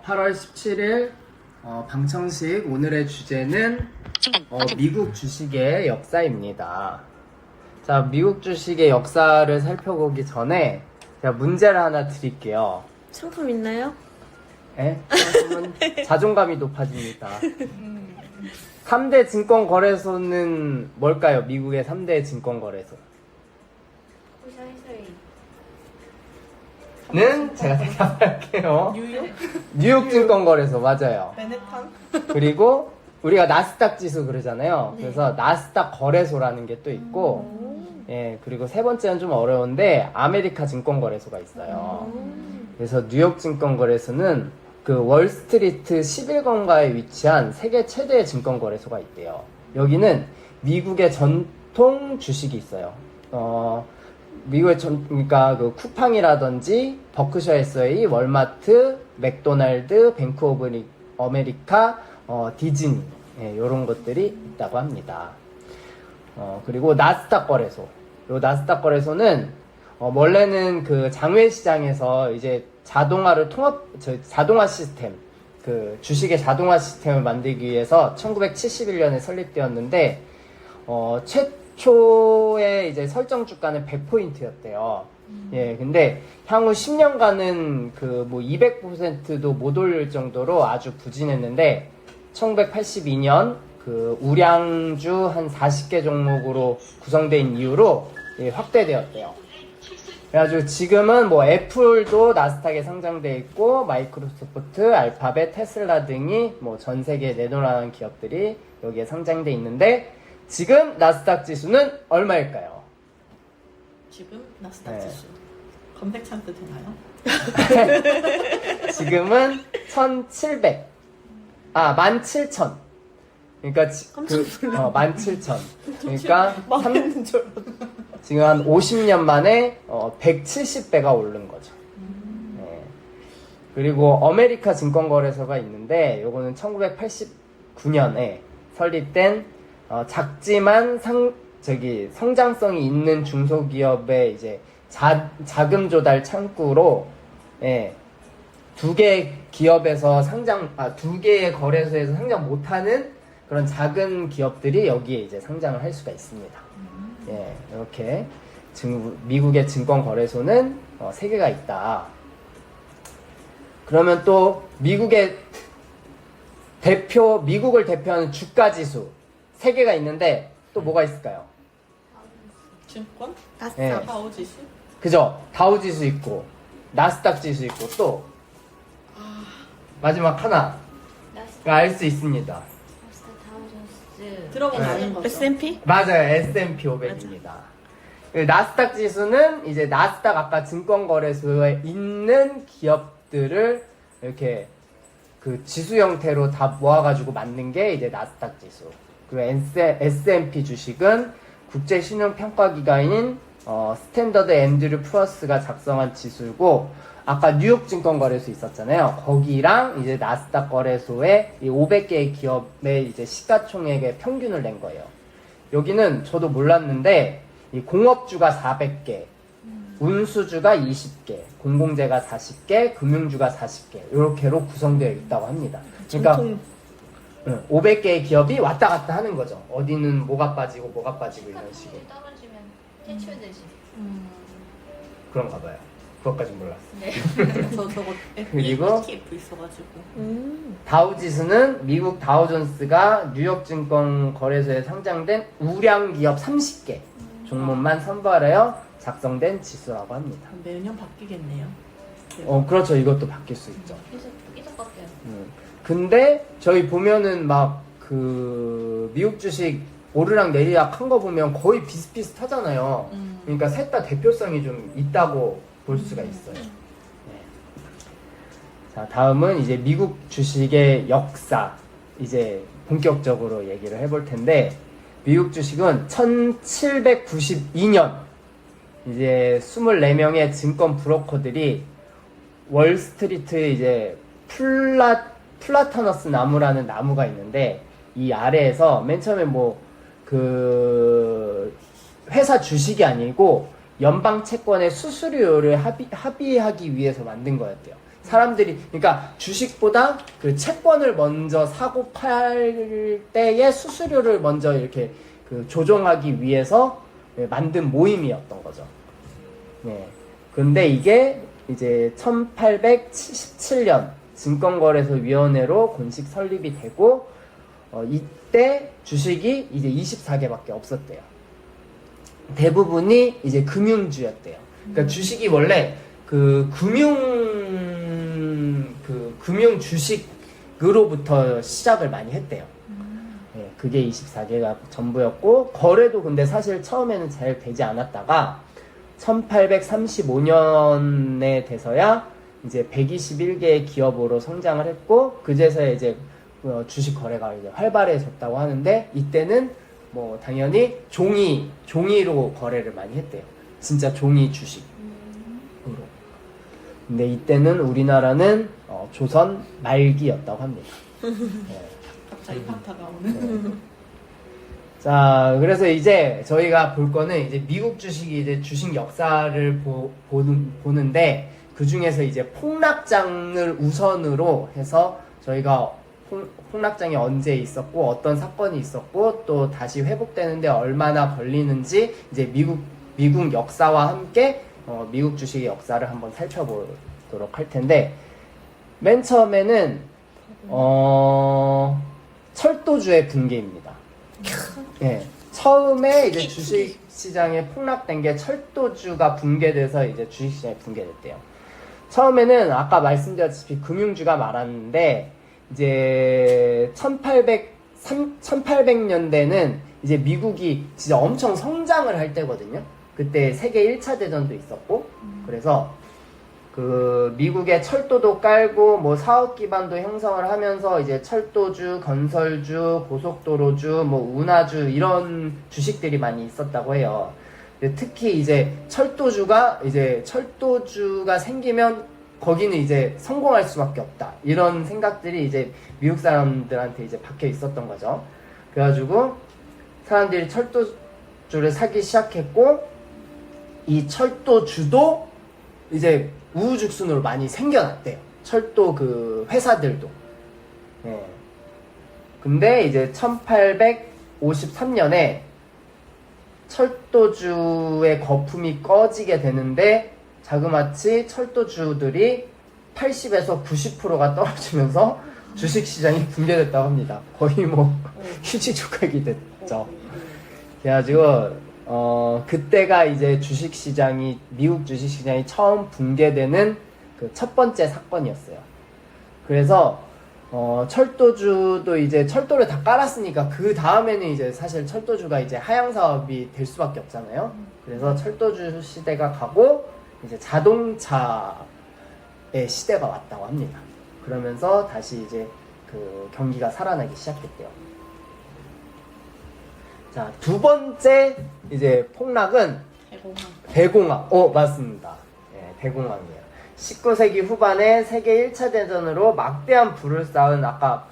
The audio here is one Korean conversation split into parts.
8월 17일 방청식 오늘의 주제는 미국 주식의 역사입니다. 자, 미국 주식의 역사를 살펴보기 전에 제가 문제를 하나 드릴게요. 상품 있나요? 예? 상품은 자존감이 높아집니다. 3대 증권거래소는 뭘까요? 미국의 3대 증권거래소. 는 제가 대답할게요. 뉴욕 증권거래소 맞아요. 베네탕? 그리고 우리가 나스닥 지수 그러잖아요. 그래서 나스닥 거래소라는 게 또 있고, 예, 그리고 세 번째는 좀 어려운데 아메리카 증권거래소가 있어요. 그래서 뉴욕 증권거래소는 그 월스트리트 11건가에 위치한 세계 최대의 증권거래소가 있대요. 여기는 미국의 전통 주식이 있어요. 미국의 그러니까 그 쿠팡이라든지 버크셔 해서웨이, 월마트, 맥도날드, 뱅크 오브 아메리카, 디즈니, 예, 이런 것들이 있다고 합니다. 그리고 나스닥 거래소. 요 나스닥 거래소는 원래는 그 장외 시장에서 이제 자동화 시스템, 그 주식의 자동화 시스템을 만들기 위해서 1971년에 설립되었는데 최초의 이제 설정 주가는 100포인트였대요. 예, 근데 향후 10년간은 그 뭐 200%도 못 올릴 정도로 아주 부진했는데 1982년 그 우량주 한 40개 종목으로 구성된 이후로 예, 확대되었대요. 그래가지고 지금은 뭐 애플도 나스닥에 상장돼 있고 마이크로소프트, 알파벳, 테슬라 등이 뭐 전 세계에 내놓으라는 기업들이 여기에 상장돼 있는데 지금 나스닥 지수는 얼마일까요? 지금 나스닥 네. 지수 검색 찬스 되나요? 지금은 17,000. 그러니까 깜짝 놀랐네. 17,000. 그러니까 망했는 줄 알았는데. 지금 한 50년 만에 170배가 오른 거죠. 네. 그리고 아메리카 증권거래소가 있는데 요거는 1989년에 설립된 작지만 성장성이 있는 중소기업의 이제 자금 조달 창구로 예, 두 개의 거래소에서 상장 못하는 그런 작은 기업들이 여기에 이제 상장을 할 수가 있습니다. 예, 이렇게 미국의 증권거래소는 3개가 있다. 그러면 또 미국을 대표하는 주가지수 3개가 있는데 또 뭐가 있을까요? 증권? 나스닥. 네. 다우 지수? 그죠? 다우지수 있고 나스닥 지수 있고 또 마지막 하나 알 수 있습니다. 들어본 네. 아는 거죠? S&P? 맞아요. S&P 500입니다. 나스닥 지수는 이제 나스닥 아까 증권거래소에 있는 기업들을 이렇게 그 지수 형태로 다 모아가지고 만든 게 이제 나스닥 지수. 그리고 S&P 주식은 국제신용평가기관인 스탠더드 앤드류 푸어스가 작성한 지수고, 아까 뉴욕 증권거래소 있었잖아요. 거기랑 이제 나스닥 거래소의 이 500개의 기업의 이제 시가총액의 평균을 낸 거예요. 여기는 저도 몰랐는데 이 공업주가 400개, 운수주가 20개, 공공재가 40개, 금융주가 40개 이렇게로 구성되어 있다고 합니다. 그러니까 전통 500개의 기업이 왔다 갔다 하는 거죠. 어디는 뭐가 빠지고 뭐가 빠지고 이런 식으로. 떨어지면 퇴출되지. 그런가 봐요. 그것까진 몰랐어요. 네. 저거 그리고 ETF 있어가지고 다우지수는 미국 다우존스가 뉴욕 증권 거래소에 상장된 우량 기업 30개 종목만 선발하여 작성된 지수라고 합니다. 매년 바뀌겠네요. 그렇죠. 이것도 바뀔 수 있죠. 계속 바뀌어요. 근데 저희 보면은 막 그 미국 주식 오르락 내리락 한 거 보면 거의 비슷비슷하잖아요. 그러니까 셋 다 대표성이 좀 있다고 볼 수가 있어요. 네. 자, 다음은 이제 미국 주식의 역사 이제 본격적으로 얘기를 해볼 텐데, 미국 주식은 1792년 이제 24명의 증권 브로커들이 월스트리트에 이제 플라타너스 나무라는 나무가 있는데, 이 아래에서 맨 처음에 뭐 그 회사 주식이 아니고 연방 채권의 수수료를 합의하기 위해서 만든 거였대요. 사람들이 그러니까 주식보다 그 채권을 먼저 사고 팔 때의 수수료를 먼저 이렇게 그 조정하기 위해서 만든 모임이었던 거죠. 네. 근데 이게 이제 1877년 증권거래소위원회로 공식 설립이 되고 이때 주식이 이제 24개밖에 없었대요. 대부분이 이제 금융주였대요. 그러니까 주식이 원래 그 금융 주식으로부터 시작을 많이 했대요. 네, 그게 24개가 전부였고 거래도 근데 사실 처음에는 잘 되지 않았다가 1835년에 돼서야 이제 121개의 기업으로 성장을 했고 그제서야 이제 주식 거래가 이제 활발해졌다고 하는데 이때는 뭐 당연히 종이로 거래를 많이 했대요. 진짜 종이 주식으로. 근데 이때는 우리나라는 조선 말기였다고 합니다. 네. 갑자기 파타가 오네. 네. 자, 그래서 이제 저희가 볼 거는 이제 미국 주식이 이제 주식 역사를 보는데 그 중에서 이제 폭락장을 우선으로 해서 저희가 폭락장이 언제 있었고 어떤 사건이 있었고 또 다시 회복되는데 얼마나 걸리는지 이제 미국 역사와 함께 미국 주식의 역사를 한번 살펴보도록 할 텐데 맨 처음에는 철도주의 붕괴입니다. 네, 처음에 이제 주식 시장에 폭락된 게 철도주가 붕괴돼서 이제 주식 시장이 붕괴됐대요. 처음에는 아까 말씀드렸다시피 금융주가 많았는데 이제 1800년대는 이제 미국이 진짜 엄청 성장을 할 때거든요. 그때 세계 1차 대전도 있었고 그래서 그 미국의 철도도 깔고 뭐 사업 기반도 형성을 하면서 이제 철도주, 건설주, 고속도로주, 뭐 운하주 이런 주식들이 많이 있었다고 해요. 특히 이제 철도주가 생기면 거기는 이제 성공할 수밖에 없다. 이런 생각들이 이제 미국 사람들한테 이제 박혀 있었던 거죠. 그래가지고 사람들이 철도주를 사기 시작했고 이 철도주도 이제 우후죽순으로 많이 생겨났대요. 철도 그 회사들도. 네. 근데 이제 1853년에 철도주의 거품이 꺼지게 되는데 자그마치 철도주들이 80에서 90%가 떨어지면서 주식시장이 붕괴됐다고 합니다. 거의 뭐 휴지조각이 됐죠. 그래가지고 그때가 이제 미국 주식시장이 처음 붕괴되는 그 첫 번째 사건이었어요. 그래서 철도주도 이제 철도를 다 깔았으니까 그 다음에는 이제 사실 철도주가 이제 하향 사업이 될 수밖에 없잖아요. 그래서 철도주 시대가 가고 이제 자동차의 시대가 왔다고 합니다. 그러면서 다시 이제 그 경기가 살아나기 시작했대요. 자, 두 번째 이제 폭락은 대공황. 맞습니다. 네, 대공황이에요. 19세기 후반에 세계 1차 대전으로 막대한 부를 쌓은 아까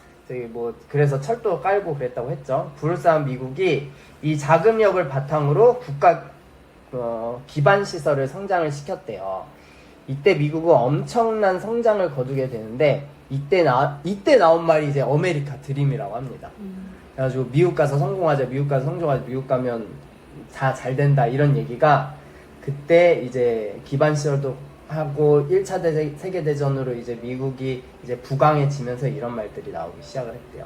그래서 철도 깔고 그랬다고 했죠. 부를 쌓은 미국이 이 자금력을 바탕으로 국가 기반 시설을 성장을 시켰대요. 이때 미국은 엄청난 성장을 거두게 되는데 이때 나온 말이 이제 아메리카 드림이라고 합니다. 그래가지고 미국 가서 성공하자, 미국 가서 성공하자, 미국 가면 다 잘 된다 이런 얘기가 그때 이제 기반 시설도 하고 1차 세계대전으로 이제 미국이 이제 부강해지면서 이런 말들이 나오기 시작을 했대요.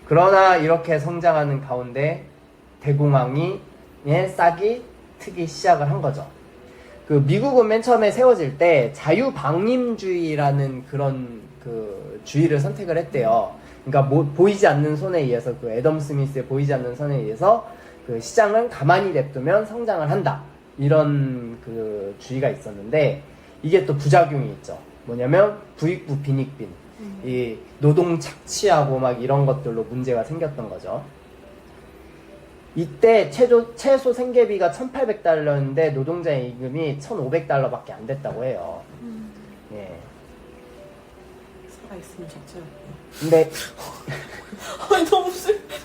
그러나 이렇게 성장하는 가운데 대공황의 싹이 트기 시작을 한 거죠. 그 미국은 맨 처음에 세워질 때 자유방임주의라는 그런 그 주의를 선택을 했대요. 그러니까 보이지 않는 손에 의해서 그 애덤 스미스의 보이지 않는 손에 의해서 그 시장은 가만히 냅두면 성장을 한다. 이런 그 주의가 있었는데 이게 또 부작용이 있죠. 뭐냐면 부익부 빈익빈. 이 노동 착취하고 막 이런 것들로 문제가 생겼던 거죠. 이때 최소 생계비가 $1,800였는데 노동자의 임금이 $1,500밖에 안 됐다고 해요. 예. 살아있으면 적절했고. 근데 아니 너무 슬퍼.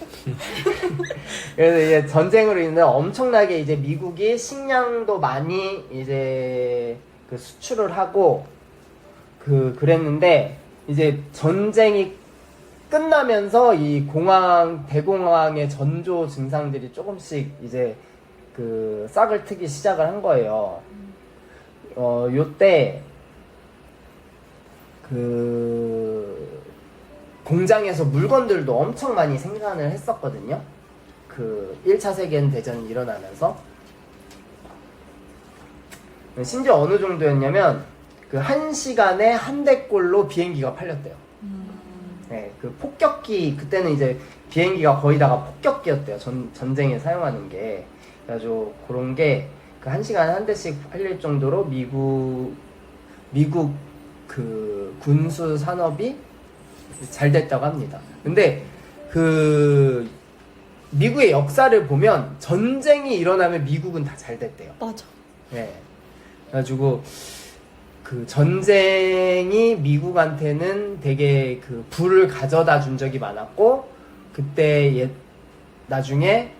그래서 이제 전쟁으로 인해 엄청나게 이제 미국이 식량도 많이 이제 그 수출을 하고 그랬는데 이제 전쟁이 끝나면서 이 대공황의 전조 증상들이 조금씩 이제 그 싹을 트기 시작을 한 거예요. 요때 그 공장에서 물건들도 엄청 많이 생산을 했었거든요. 그 1차 세계대전이 일어나면서 심지어 어느 정도였냐면 그 1시간에 한 대꼴로 비행기가 팔렸대요. 네, 그 폭격기 그때는 이제 비행기가 거의 다가 폭격기였대요. 전쟁에 사용하는 게. 그래가지고 그런 게 그 1시간에 한 대씩 팔릴 정도로 미국 그 군수 산업이 잘 됐다고 합니다. 근데 그 미국의 역사를 보면 전쟁이 일어나면 미국은 다 잘 됐대요. 맞아. 네. 그래가지고 그 전쟁이 미국한테는 되게 그 부를 가져다 준 적이 많았고 그때 나중에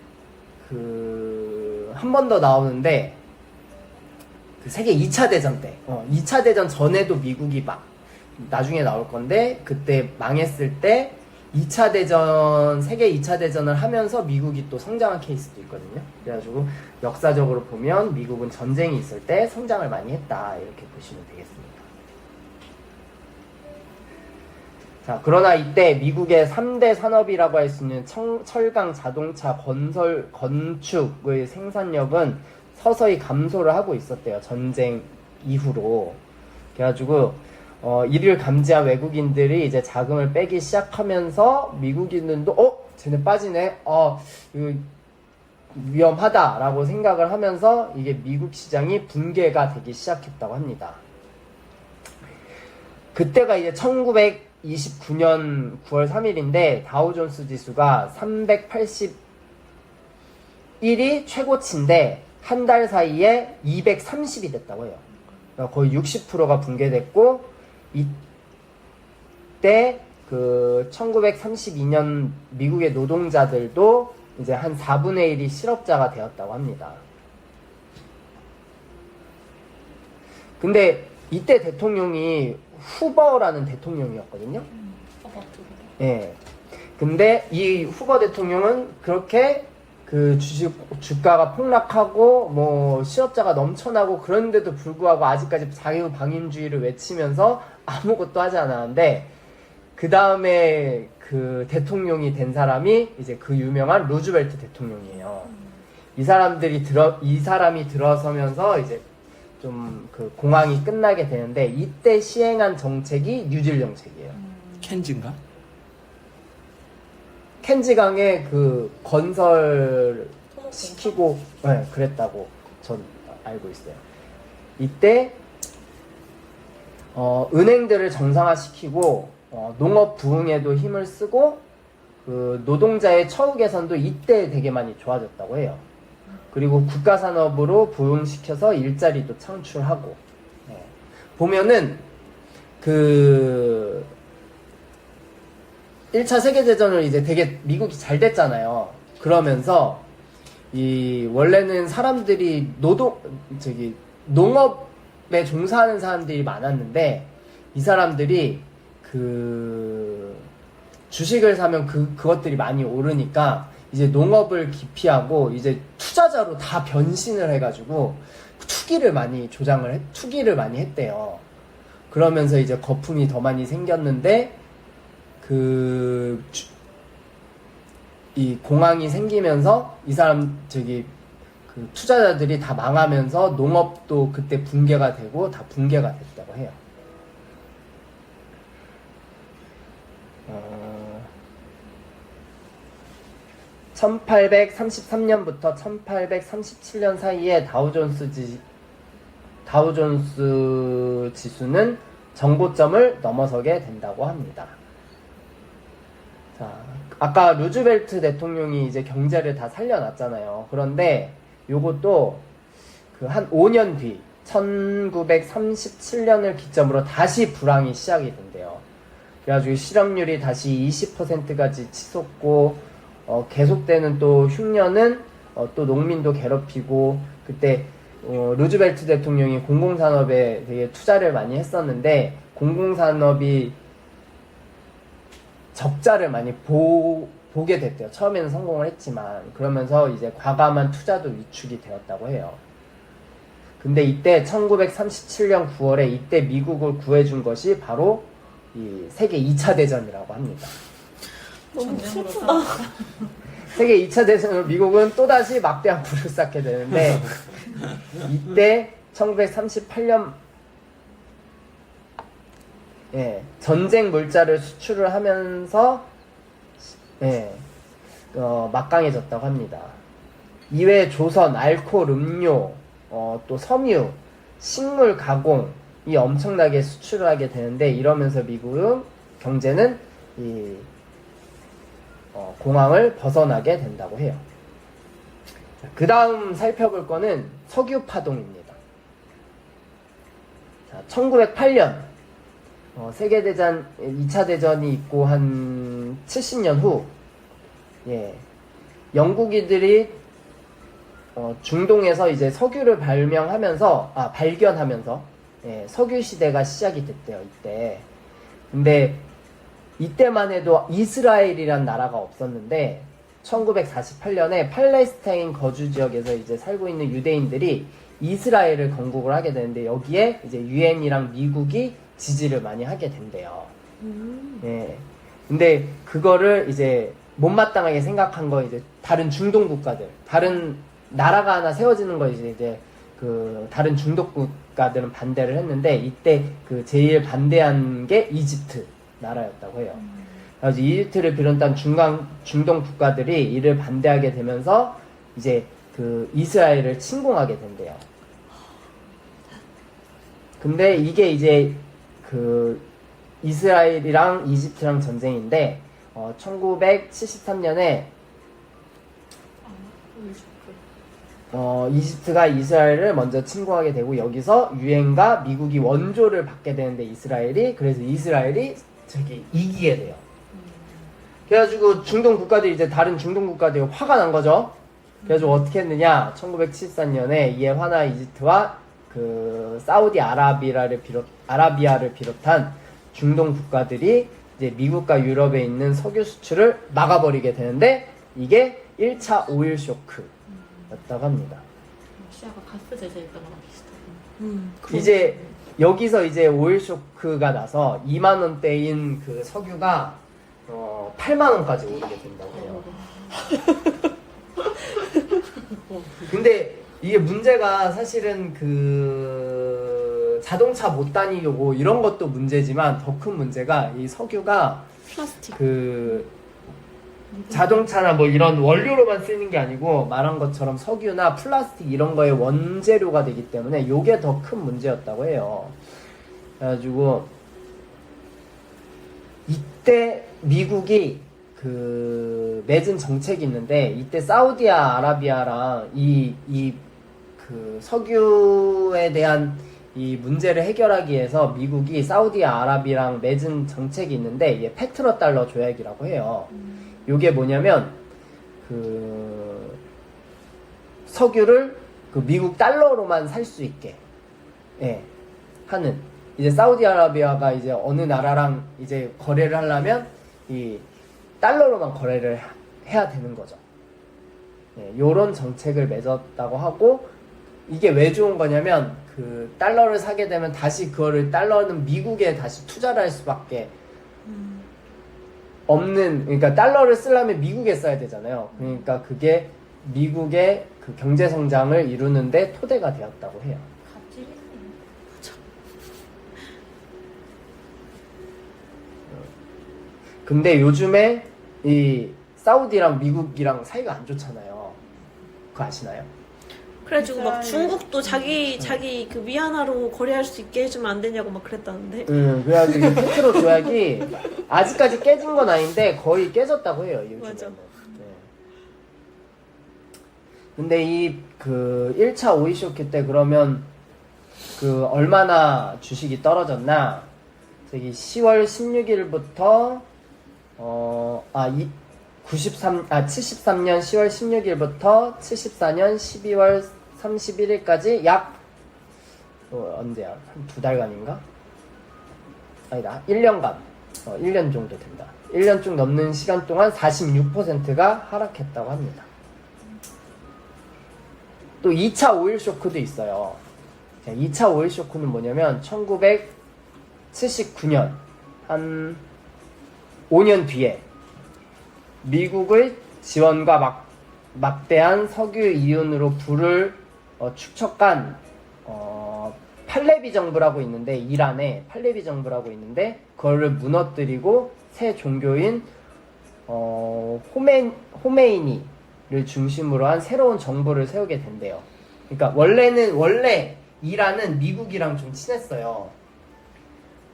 그 한 번 더 나오는데 그 세계 2차 대전 때 2차 대전 전에도 미국이 막 나중에 나올 건데 그때 망했을 때 2차 대전 세계 2차 대전을 하면서 미국이 또 성장한 케이스도 있거든요. 그래가지고 역사적으로 보면 미국은 전쟁이 있을 때 성장을 많이 했다 이렇게 보시면 되겠습니다. 자, 그러나 이때 미국의 3대 산업이라고 할 수 있는 철강, 자동차, 건축의 생산력은 서서히 감소를 하고 있었대요. 전쟁 이후로. 그래가지고 이를 감지한 외국인들이 이제 자금을 빼기 시작하면서 미국인들도 쟤네 빠지네. 이거 위험하다라고 생각을 하면서 이게 미국 시장이 붕괴가 되기 시작했다고 합니다. 그때가 이제 1929년 9월 3일인데 다우존스 지수가 381이 최고치인데 한 달 사이에 230이 됐다고 해요. 그러니까 거의 60%가 붕괴됐고 이때 그 1932년 미국의 노동자들도 이제 한 4분의 1이 실업자가 되었다고 합니다. 근데 이때 대통령이 후버라는 대통령이었거든요. 예. 근데 이 후버 대통령은 그렇게 그 주가가 폭락하고 뭐 실업자가 넘쳐나고 그런데도 불구하고 아직까지 자유방임주의를 외치면서 아무것도 하지 않았는데 그 다음에 그 대통령이 된 사람이 이제 그 유명한 루즈벨트 대통령이에요. 이 사람이 들어서면서 이제 좀 그 공황이 끝나게 되는데 이때 시행한 정책이 뉴딜 정책이에요. 켄즈인가? 켄지강에 그 건설 시키고 그랬다고 전 알고 있어요. 이때 은행들을 정상화시키고 농업 부흥에도 힘을 쓰고 그 노동자의 처우 개선도 이때 되게 많이 좋아졌다고 해요. 그리고 국가 산업으로 부흥시켜서 일자리도 창출하고 보면은 그 1차 세계대전을 이제 되게 미국이 잘 됐잖아요. 그러면서 원래는 사람들이 농업에 종사하는 사람들이 많았는데 이 사람들이 그 주식을 사면 그것들이 많이 오르니까 이제 농업을 기피하고 이제 투자자로 다 변신을 해가지고 투기를 많이 했대요. 그러면서 이제 거품이 더 많이 생겼는데 이 공황이 생기면서 그 투자자들이 다 망하면서 농업도 그때 붕괴가 되고 다 붕괴가 됐다고 해요. 1833년부터 1837년 사이에 다우존스 지수는 정고점을 넘어서게 된다고 합니다. 자, 아까 루즈벨트 대통령이 이제 경제를 다 살려놨잖아요. 그런데 요것도 그 한 5년 뒤 1937년을 기점으로 다시 불황이 시작이 된대요. 그래가지고 실업률이 다시 20%까지 치솟고 계속되는 또 흉년은 또 농민도 괴롭히고 그때 루즈벨트 대통령이 공공산업에 되게 투자를 많이 했었는데 공공산업이 적자를 많이 보게 됐대요. 처음에는 성공을 했지만 그러면서 이제 과감한 투자도 위축이 되었다고 해요. 근데 이때 1937년 9월에 이때 미국을 구해준 것이 바로 이 세계 2차 대전이라고 합니다. 너무 전쟁으로 슬프다. 싸웠다. 세계 2차 대전으로 미국은 또다시 막대한 불을 쌓게 되는데 이때 1938년 전쟁 물자를 수출을 하면서 막강해졌다고 합니다. 이외에 조선, 알코올, 음료, 또 섬유, 식물 가공이 엄청나게 수출을 하게 되는데 이러면서 미국은 경제는 이 공황을 벗어나게 된다고 해요. 그 다음 살펴볼 거는 석유 파동입니다. 자, 1908년 세계대전 2차 대전이 있고 한 70년 후 영국인들이 중동에서 이제 석유를 발견하면서 석유 시대가 시작이 됐대요. 이때. 근데 이때만 해도 이스라엘이란 나라가 없었는데 1948년에 팔레스타인 거주 지역에서 이제 살고 있는 유대인들이 이스라엘을 건국을 하게 되는데 여기에 이제 유엔이랑 미국이 지지를 많이 하게 된대요. 근데 그거를 이제 못마땅하게 생각한 거 이제 다른 중동 국가들, 다른 나라가 하나 세워지는 거 이제 그 다른 중동 국가들은 반대를 했는데 이때 그 제일 반대한 게 이집트 나라였다고 해요. 그래서 이집트를 비롯한 중동 국가들이 이를 반대하게 되면서 이제 그 이스라엘을 침공하게 된대요. 근데 이게 이제 그 이스라엘이랑 이집트랑 전쟁인데 1973년에 이집트가 이스라엘을 먼저 침공하게 되고 여기서 유엔과 미국이 원조를 받게 되는데 이스라엘이 그래서 이스라엘이 저기 이기게 돼요. 그래가지고 중동 국가들이 이제 다른 중동 국가들이 화가 난 거죠. 그래가지고 어떻게 했느냐? 1974년에 이에 화난 이집트와 그 사우디 아라비아를 비롯한 중동 국가들이 이제 미국과 유럽에 있는 석유 수출을 막아버리게 되는데 이게 1차 오일 쇼크였다고 합니다. 러시아가 가스 제재했던 거랑 비슷하고. 이제 여기서 이제 오일 쇼크가 나서 2만 원대인 그 석유가 8만 원까지 오르게 된다고 해요. 근데 이게 문제가 사실은 그 자동차 못 다니고 이런 것도 문제지만 더 큰 문제가 이 석유가 플라스틱. 그 자동차나 뭐 이런 원료로만 쓰이는 게 아니고 말한 것처럼 석유나 플라스틱 이런 거의 원재료가 되기 때문에 요게 더 큰 문제였다고 해요. 그래가지고 이때 미국이 그 맺은 정책이 있는데 이때 사우디아라비아랑 그 석유에 대한 이 문제를 해결하기 위해서 미국이 사우디아라비아랑 맺은 정책이 있는데 이게 페트로달러 조약이라고 해요. 요게 뭐냐면 그 석유를 그 미국 달러로만 살 수 있게 하는 이제 사우디아라비아가 이제 어느 나라랑 이제 거래를 하려면 이 달러로만 거래를 해야 되는 거죠. 요런 정책을 맺었다고 하고 이게 왜 좋은 거냐면 그 달러를 사게 되면 다시 그거를 달러는 미국에 다시 투자를 할 수밖에 없는 그러니까 달러를 쓰려면 미국에 써야 되잖아요. 그러니까 그게 미국의 그 경제 성장을 이루는데 토대가 되었다고 해요. 갑질이네. 근데 요즘에 이 사우디랑 미국이랑 사이가 안 좋잖아요. 그거 아시나요? 그래가지고 막 이스라엘. 중국도 자기 그 위안화로 거래할 수 있게 해주면 안 되냐고 막 그랬다는데. 그래가지고 이 페트로 조약이 아직까지 깨진 건 아닌데 거의 깨졌다고 해요. 요즘에는. 맞아. 근데 이 그 1차 오일 쇼크 때 그러면 그 얼마나 주식이 떨어졌나? 저기 10월 16일부터 73년 10월 16일부터 74년 12월 31일까지 약 언제야? 한 2달간인가? 아니다, 1년간, 1년 정도 된다. 1년 좀 넘는 시간 동안 46%가 하락했다고 합니다. 또 2차 오일 쇼크도 있어요. 2차 오일 쇼크는 뭐냐면 1979년 한 5년 뒤에 미국의 지원과 막대한 석유 이윤으로 부를 축적한 팔레비 정부라고 있는데, 이란에 팔레비 정부라고 있는데 그거를 무너뜨리고 새 종교인 호메이니를 중심으로 한 새로운 정부를 세우게 된대요. 그러니까 원래 이란은 미국이랑 좀 친했어요.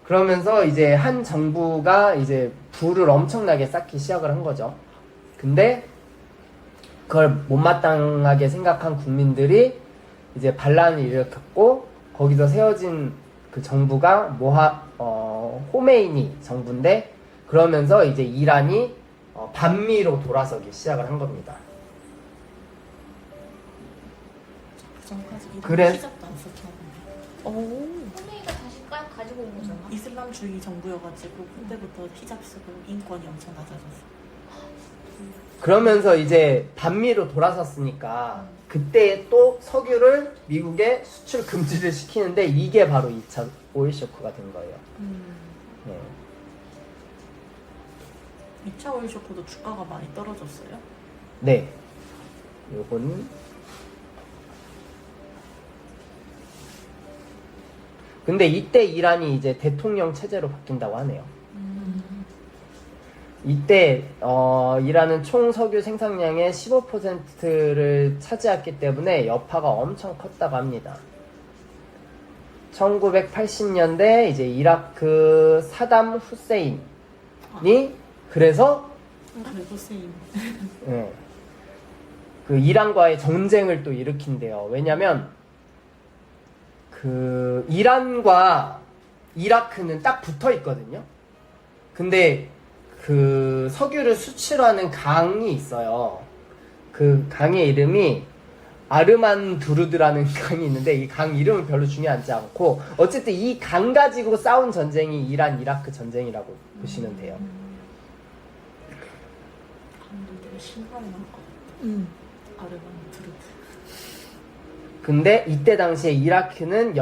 그러면서 이제 한 정부가 이제 부를 엄청나게 쌓기 시작을 한 거죠. 근데 그걸 못마땅하게 생각한 국민들이 이제 반란을 일으켰고, 거기서 세워진 그 정부가 호메이니 정부인데, 그러면서 이제 이란이 반미로 돌아서기 시작을 한 겁니다. 그 전까지 이런 그래. 시작도 안 썼죠. 호메이가 다시 가지고 온 거잖아. 이슬람주의 정부여가지고 그때부터 히잡 쓰고 인권이 엄청 낮아졌어. 그러면서 이제 반미로 돌아섰으니까 그때 또 석유를 미국에 수출 금지를 시키는데, 이게 바로 2차 오일 쇼크가 된 거예요. 네. 2차 오일 쇼크도 주가가 많이 떨어졌어요? 네. 요거는 근데 이때 이란이 이제 대통령 체제로 바뀐다고 하네요. 이때 이란은 총 석유 생산량의 15%를 차지했기 때문에 여파가 엄청 컸다고 합니다. 1980년대 이제 이라크 사담 후세인이 그래서 후세인. 네, 그 이란과의 전쟁을 또 일으킨대요. 왜냐면 그 이란과 이라크는 딱 붙어 있거든요. 근데 그 석유를 수출하는 강이 있어요. 그 강의 이름이 아르만 두르드라는 강이 있는데, 이 강 이름은 별로 중요하지 않고, 어쨌든 이 강 가지고 싸운 전쟁이 이란 이라크 전쟁이라고 보시면 돼요. 강도 되게 신나게 나올 것 같아. 아르만 드르드. 근데 이때 당시에 이라크는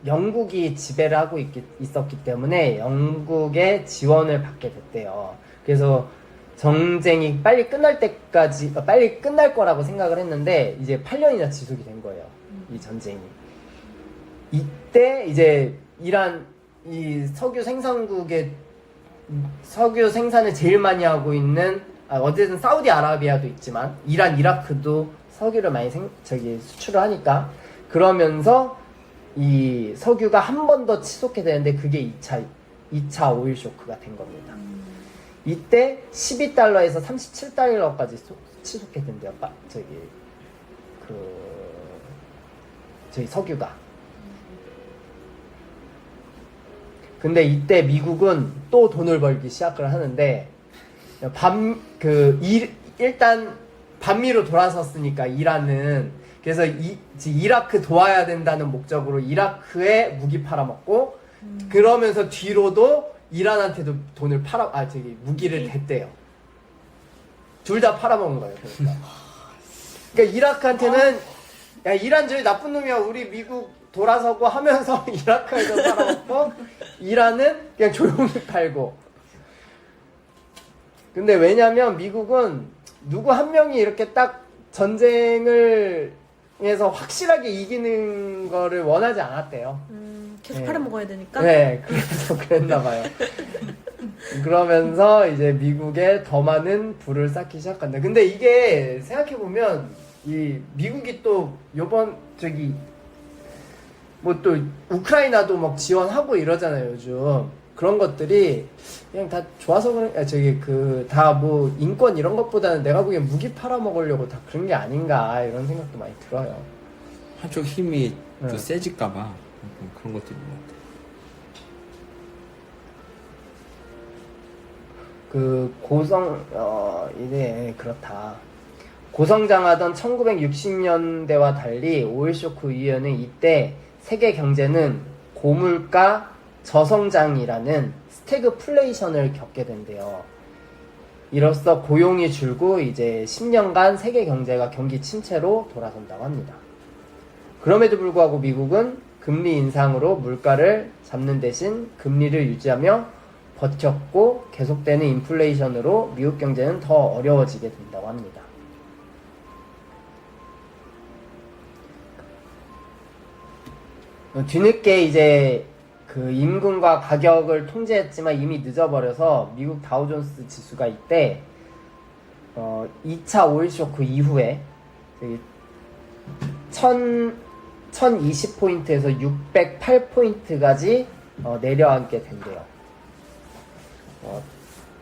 영국이 지배를 하고 있었기 때문에 영국의 지원을 받게 됐대요. 그래서 정쟁이 빨리 끝날 거라고 생각을 했는데, 이제 8년이나 지속이 된 거예요. 이 전쟁이. 이때 이제 이 석유 생산을 제일 많이 하고 있는, 어쨌든 사우디아라비아도 있지만 이란, 이라크도 석유를 많이 수출을 하니까, 그러면서 이 석유가 한 번 더 치솟게 되는데, 그게 2차 오일 쇼크가 된 겁니다. 이때 12달러에서 37달러까지 치솟게 된대요. 저희 석유가. 근데 이때 미국은 또 돈을 벌기 시작을 하는데, 일단 반미로 돌아섰으니까 이란은, 그래서 이라크 도와야 된다는 목적으로 이라크에 무기 팔아먹고, 그러면서 뒤로도 이란한테도 돈을 무기를 댔대요. 둘 다 팔아먹은 거예요. 그러니까 이라크한테는 야, 이란 저기 나쁜 놈이야, 우리 미국 돌아서고 하면서 이라크에서 팔아먹고, 이란은 그냥 조용히 팔고. 근데 왜냐면 미국은 누구 한 명이 이렇게 딱 전쟁을 해서 확실하게 이기는 거를 원하지 않았대요. 계속 네. 팔아먹어야 되니까? 네, 그래서 그랬나봐요. 그러면서 이제 미국에 더 많은 부를 쌓기 시작한다. 근데 이게 생각해보면, 이 미국이 또 뭐 또 우크라이나도 막 지원하고 이러잖아요, 요즘. 그런 것들이 그냥 다 좋아서 다 뭐 인권 이런 것보다는 내가 보기엔 무기 팔아먹으려고 다 그런 게 아닌가, 이런 생각도 많이 들어요. 한쪽 힘이 네. 또 세질까봐 그런 것도 있는 것 같아요. 이제 그렇다. 고성장하던 1960년대와 달리 오일 쇼크 이후에는 이때 세계 경제는 고물가 저성장이라는 스태그플레이션을 겪게 된대요. 이로써 고용이 줄고 이제 10년간 세계 경제가 경기 침체로 돌아선다고 합니다. 그럼에도 불구하고 미국은 금리 인상으로 물가를 잡는 대신 금리를 유지하며 버텼고 계속되는 인플레이션으로 미국 경제는 더 어려워지게 된다고 합니다. 뒤늦게 이제 그 임금과 가격을 통제했지만 이미 늦어버려서 미국 다우존스 지수가 이때 2차 오일 쇼크 이후에 1020포인트에서 608포인트까지 내려앉게 된대요.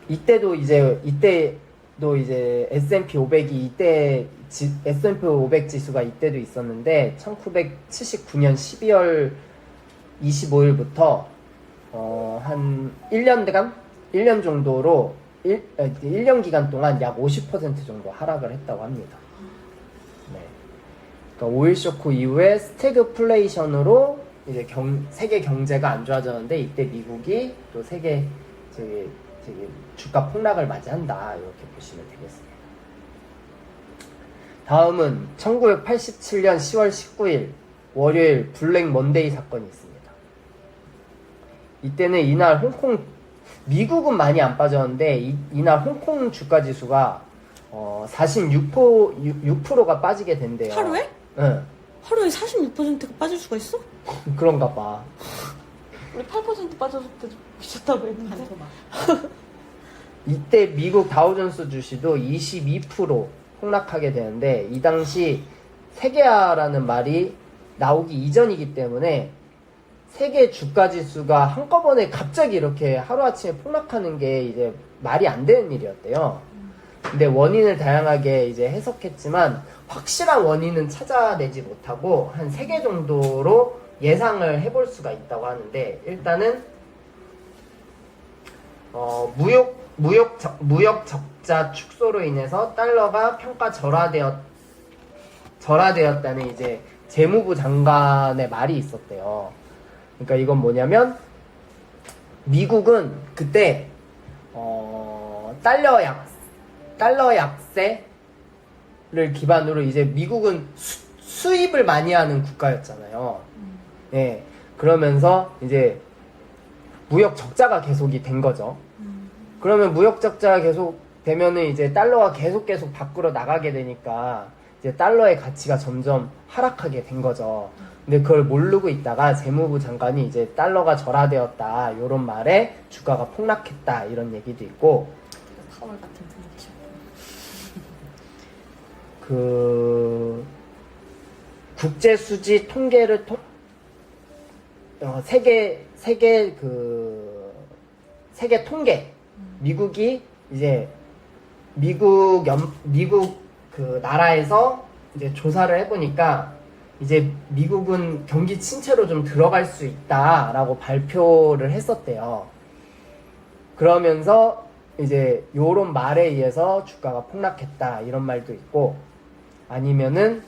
이때도 이제 S&P 500이 S&P 500 지수가 이때도 있었는데 1979년 12월 25일부터 한 1년 정도로 1년 기간 동안 약 50% 정도 하락을 했다고 합니다. 네. 그러니까 오일 쇼크 이후에 스태그플레이션으로 이제 세계 경제가 안 좋아졌는데 이때 미국이 또 세계 주가 폭락을 맞이한다 이렇게 보시면 되겠습니다. 다음은 1987년 10월 19일 월요일 블랙 먼데이 사건이 있습니다. 이때는 이날 미국은 많이 안 빠졌는데 이날 홍콩 주가 지수가 46%가 빠지게 된대요. 하루에? 응. 하루에 46%가 빠질 수가 있어? 그런가 봐. 우리 8% 빠졌을 때도 미쳤다고 했는데. 이때 미국 다우존스 주식도 22% 폭락하게 되는데 이 당시 세계화라는 말이 나오기 이전이기 때문에 세계 주가 지수가 한꺼번에 갑자기 이렇게 하루아침에 폭락하는 게 이제 말이 안 되는 일이었대요. 근데 원인을 다양하게 이제 해석했지만 확실한 원인은 찾아내지 못하고 한 3개 정도로 예상을 해볼 수가 있다고 하는데 일단은 무역 적자 축소로 인해서 달러가 평가 절하되었다는 이제 재무부 장관의 말이 있었대요. 그러니까 이건 뭐냐면 미국은 그때 달러 약세를 기반으로 이제 미국은 수입을 많이 하는 국가였잖아요. 예. 그러면서 이제 무역 적자가 계속이 된 거죠. 그러면 무역 적자가 계속 되면은 이제 달러가 계속 밖으로 나가게 되니까 이제 달러의 가치가 점점 하락하게 된 거죠. 근데 그걸 모르고 있다가 재무부 장관이 이제 달러가 절하되었다 이런 말에 주가가 폭락했다 이런 얘기도 있고 파월 같은 분이죠. 그 국제 수지 통계를 세계 통계 미국이 이제 미국 그 나라에서 이제 조사를 해보니까 이제 미국은 경기 침체로 좀 들어갈 수 있다라고 발표를 했었대요. 그러면서 이제 요런 말에 의해서 주가가 폭락했다 이런 말도 있고 아니면은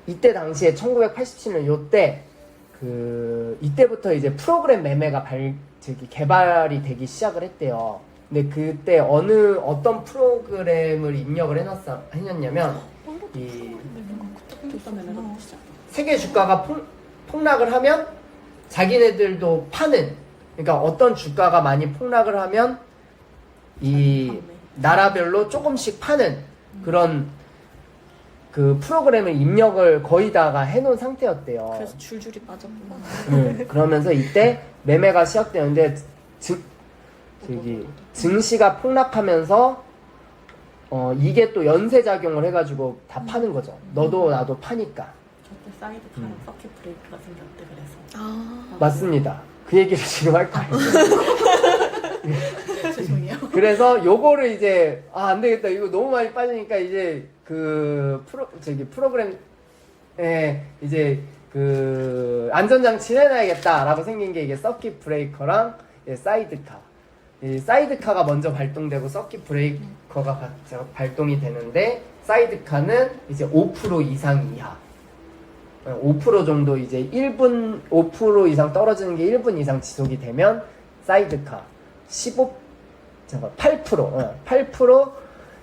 이때 당시에 1987년 요때 이때부터 이제 프로그램 매매가 개발이 되기 시작을 했대요. 근데 그때 어떤 프로그램을 입력을 해놨냐면 세계 주가가 폭락을 하면 자기네들도 파는 그러니까 어떤 주가가 많이 폭락을 하면 이 나라별로 조금씩 파는 그런 그 프로그램을 입력을 거의 다가 해놓은 상태였대요. 그래서 줄줄이 빠졌구나. 그러면서 이때 매매가 시작되는데 증시가 폭락하면서 이게 또 연쇄작용을 해가지고 다 파는 거죠. 너도 나도 파니까. 저때 사이드카랑 서킷 브레이크가 생겼대 그래서. 맞습니다. 그 얘기를 지금 할까 해요. 죄송해요. 그래서 요거를 이제 안 되겠다. 이거 너무 많이 빠지니까 이제 프로그램에 이제 안전장치 해놔야겠다라고 생긴 게 이게 서킷 브레이커랑 사이드카. 이 사이드카가 먼저 발동되고 서킷 브레이커가 발동이 되는데 사이드카는 이제 5% 이상 이하. 5% 정도 이제 1분 5% 이상 떨어지는 게 1분 이상 지속이 되면 사이드카 8%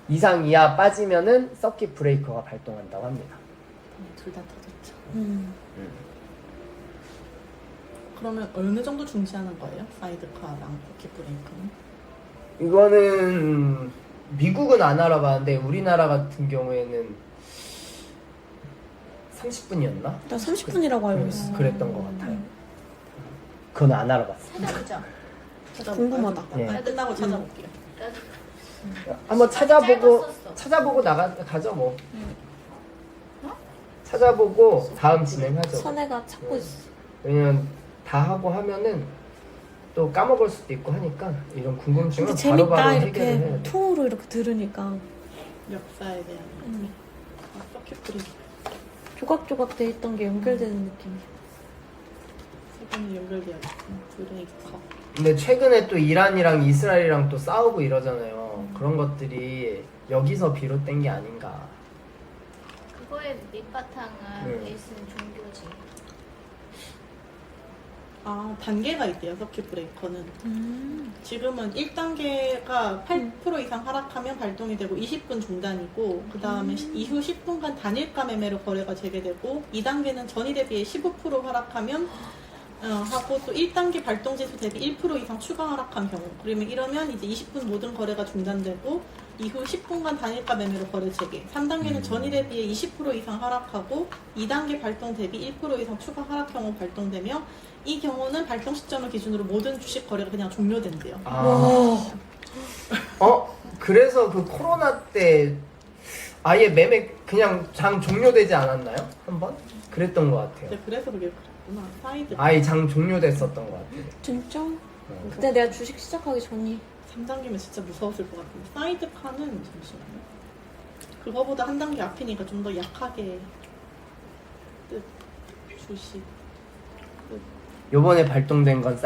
이상 이하 빠지면은 서킷 브레이커가 발동한다고 합니다. 둘 다 터졌죠. 그러면 어느 정도 중시하는 거예요? 사이드카랑 서킷 브레이크는? 이거는 미국은 안 알아봤는데 우리나라 같은 경우에는 30분이었나? 나 30분이라고 알고 있어. 그랬던 것 같아요. 그건 안 알아봤어. 찾아보자. 궁금하다. 예. 끝나고 찾아볼게요. 한번 짧았었어. 찾아보고 가죠 뭐. 찾아보고 다음 진행하죠. 선혜가 찾고 있어. 왜냐면 다 하고 하면은 또 까먹을 수도 있고 하니까 이런 궁금증은 근데 재밌다 바로바로 이렇게 해결을 해야 돼. 통으로 이렇게 들으니까 역사에 대한 서킷 브레이크 조각조각 돼 있던 게 연결되는 느낌이야. 세 번이 연결되어 있고 브레이커. 근데 최근에 또 이란이랑 이스라엘이랑 또 싸우고 이러잖아요. 그런 것들이 여기서 비롯된 게 아닌가. 그거의 밑바탕은 베이스는 종교지. 아, 단계가 있대요, 서킷 브레이커는. 지금은 1단계가 8% 이상 하락하면 발동이 되고 20분 중단이고, 그 다음에 이후 10분간 단일가 매매로 거래가 재개되고, 2단계는 전이 대비해 15% 하락하면 하고 또 1단계 발동 지수 대비 1% 이상 추가 하락한 경우, 그러면 이러면 이제 20분 모든 거래가 중단되고 이후 10분간 단일가 매매로 거래 재개. 3단계는 전이 대비해 20% 이상 하락하고 2단계 발동 대비 1% 이상 추가 하락 경우 발동되며, 이 경우는 발동 시점을 기준으로 모든 주식 거래가 그냥 종료된대요. 그래서 그 코로나 때 아예 매매 그냥 장 종료되지 않았나요? 한번? 그랬던 것 같아요. 네, 그래서 그게 그랬구나. 사이드. 아예 장 종료됐었던 것 같아요. 진짜? 그때 내가 주식 시작하기 전이 3단계면 진짜 무서웠을 것 같은데, 사이드카는 잠시만요. 그거보다 한 단계 앞이니까 좀 더 약하게 뜻 주식. 요번에 발동된 건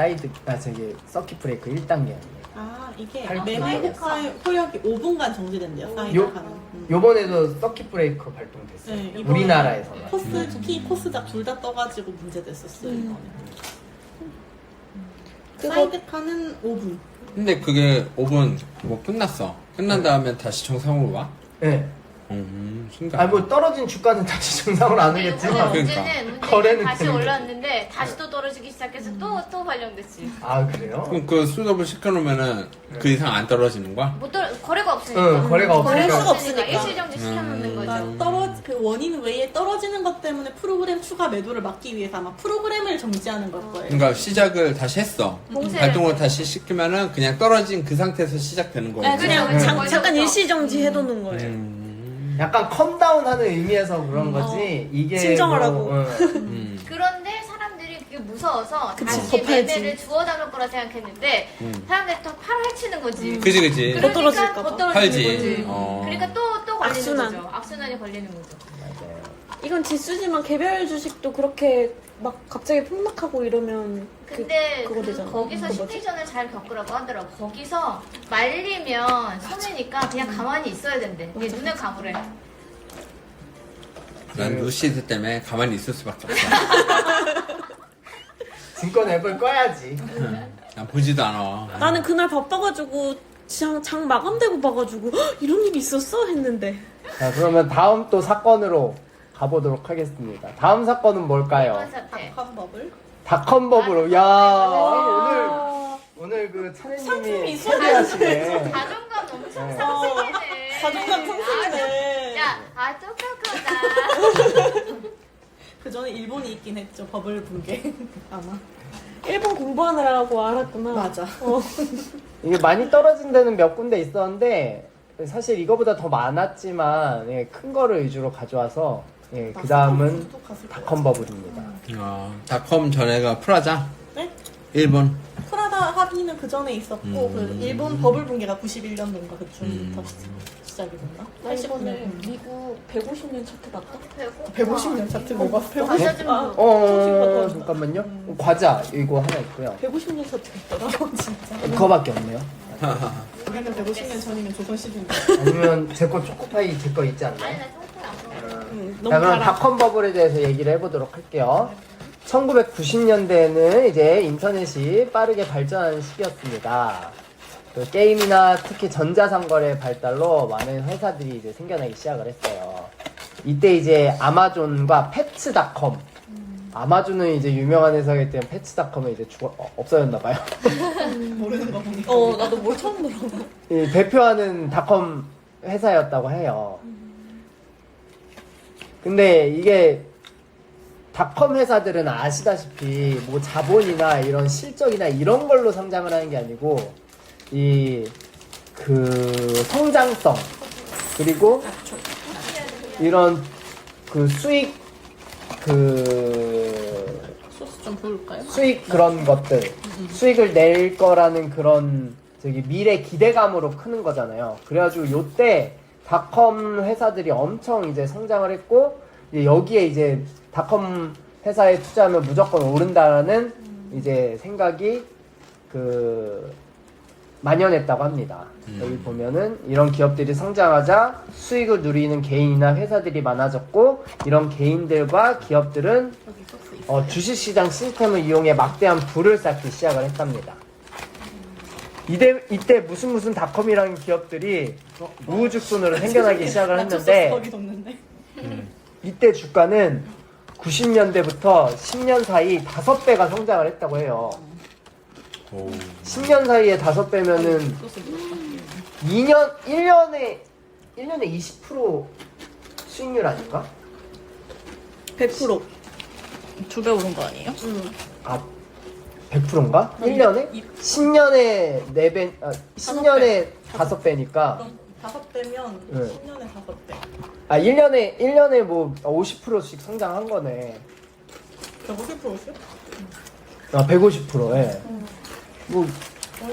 서킷 브레이크 1단계였네요. 아, 이게 8%. 매매 효과의 효력이 5분간 정지된대요. 사이드카는. 요번에도 서킷 브레이크 발동됐어요. 네, 이번에 우리나라에서는. 코스닥 둘 다 떠가지고 문제됐었어요. 이번에. 그거- 사이드카는 5분. 근데 그게 5분 뭐 끝났어. 끝난 다음에 다시 정상으로 와? 네. 신기하다. 뭐 떨어진 주가는 다시 정상으로 안 근데 오겠지만. 문제는 거래는 다시 되는데. 올랐는데 다시 또 떨어지기 시작해서 또 발령됐지. 아, 그래요? 그럼 그 수급을 시켜놓으면은 그 이상 안 떨어지는 거야? 거래가 없으니까. 응, 거래가 거래할 없으니까. 수가 없으니까. 일시정지 시켜놓는 거죠. 그러니까 그 원인 외에 떨어지는 것 때문에 프로그램 추가 매도를 막기 위해서 아마 프로그램을 정지하는 걸 거예요. 그러니까 시작을 다시 했어. 봉쇄. 발동을 다시 시키면은 그냥 떨어진 그 상태에서 시작되는 거고. 네, 그냥 네. 잠깐 일시정지 해두는 거예요. 약간 컴다운 하는 의미에서 그런 거지. 이게. 진정하라고. 그런데 사람들이 그게 무서워서 그치, 다시 더 팔지. 매매를 주워담을 거라 생각했는데 사람들이 또 팔을 해치는 거지. 그지 그지. 더 떨어질까 그러니까 봐. 더 떨어지는 팔지. 거지. 어. 그러니까 또 걸리는 악순환. 거죠. 악순환이 걸리는 거죠. 맞아요. 이건 지수지만 개별 주식도 그렇게 막 갑자기 폭락하고 이러면 근데 그거 되잖아. 거기서 그거 뭐지? 심리전을 잘 겪으라고 하더라고. 거기서 말리면 손해니까 그냥 가만히 있어야 된대. 이게 눈을 감으래. 난 루시드 때문에 가만히 있을 수밖에 없어. 증권 앱을 꺼야지. 난 보지도 않아. 나는 그날 바빠가지고 장 마감되고 봐가지고 "헉, 이런 일이 있었어?" 했는데 자, 그러면 다음 또 사건으로 가보도록 하겠습니다. 다음 사건은 뭘까요? 그런 사태. 닷컴버블. 닷컴버블로. 야, 오늘 그 상품이 차례님이 있어야 패배하시네. 자존감 엄청 네. 상승이네. 자존감 상승이네. 야, 똑똑하다. 그 전에 일본이 있긴 했죠. 버블 붕괴. 아마. 일본 공부하느라고 알았구나. 맞아. 이게 많이 떨어진 데는 몇 군데 있었는데 사실 이거보다 더 많았지만 예, 큰 거를 위주로 가져와서 예, 그 다음은 닷컴버블입니다. 닷컴 전에가 프라자? 네? 일본. 프라다 합의는 그 전에 있었고 그 일본 버블 붕괴가 91년도인가 그쯤부터 시작이 됐나? 나 이번에 미국 150년 차트 봤다. 150년 차트 못 봤어요. 과자 좀 아, 어, 잠깐만요. 과자 이거 하나 있고요. 150년 차트 있더라고 진짜. 그거밖에 없네요. 우리는 150년 전이면 조선시대인데. 아니면 제 거 초코파이 제 거 있지 아니, 않나요? 나 초코파이 안 먹어. 너무 자, 그럼 달아. 닷컴 버블에 대해서 얘기를 해보도록 할게요. 1990년대에는 이제 인터넷이 빠르게 발전하는 시기였습니다. 그 게임이나 특히 전자상거래 발달로 많은 회사들이 이제 생겨나기 시작을 했어요. 이때 이제 아마존과 패츠닷컴. 아마존은 이제 유명한 회사이기 때문에 패츠닷컴은 이제 없어졌나봐요. 모르는 거 보니까. 나도 뭘 처음 들어봐. 이 대표하는 닷컴 회사였다고 해요. 근데 이게 닷컴 회사들은 아시다시피 뭐 자본이나 이런 실적이나 이런 걸로 성장을 하는 게 아니고 이 그 성장성 그리고 이런 그 수익 소스 좀 부을까요? 수익 그런 것들 수익을 낼 거라는 그런 저기 미래 기대감으로 크는 거잖아요. 그래가지고 요때 닷컴 회사들이 엄청 이제 성장을 했고 이제 여기에 이제 닷컴 회사에 투자하면 무조건 오른다라는 이제 생각이 그 만연했다고 합니다. 여기 보면은 이런 기업들이 성장하자 수익을 누리는 개인이나 회사들이 많아졌고 이런 개인들과 기업들은 여기 소스 있어. 주식시장 시스템을 이용해 막대한 부를 쌓기 시작을 했답니다. 이때 무슨 닷컴이라는 기업들이 우후죽순으로 생겨나기 시작을 나초 했는데 소스 거기 뒀는데. 이때 주가는 90년대부터 10년 사이 5배가 성장을 했다고 해요. 오. 10년 사이에 5배면은 소스 부을까? 1년에 20% 수익률 아닌가? 100%. 2배 오른 거 아니에요? 아, 100%인가? 1년에? 10년에 4배, 10년에 5배니까. 그럼 5배면 네. 10년에 5배. 아, 1년에 뭐 50%씩 성장한 거네. 150%씩? 아, 150%, 예. 뭐,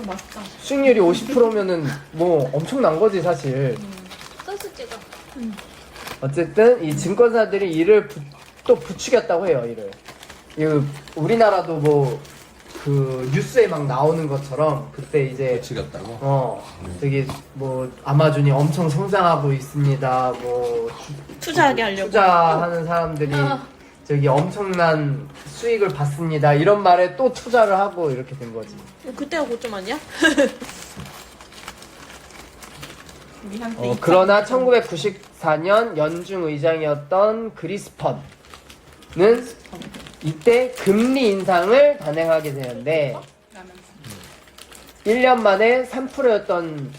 맛있다. 수익률이 50%면은 뭐 엄청난 거지, 사실. 소스 찍어. 어쨌든 이 증권사들이 이를 또 부추겼다고 해요, 이를. 우리나라도 뭐 그 뉴스에 막 나오는 것처럼 그때 이제 미치겠다고? 저기 뭐 아마존이 엄청 성장하고 있습니다. 뭐 투자하게 하려고. 투자하는 사람들이 저기 엄청난 수익을 받습니다. 이런 말에 또 투자를 하고 이렇게 된 거지. 그때가 고점 아니야? 우리한테 그러나 1994년 연중 의장이었던 그리스펀은 이때 금리 인상을 단행하게 되는데 1년 만에 3%였던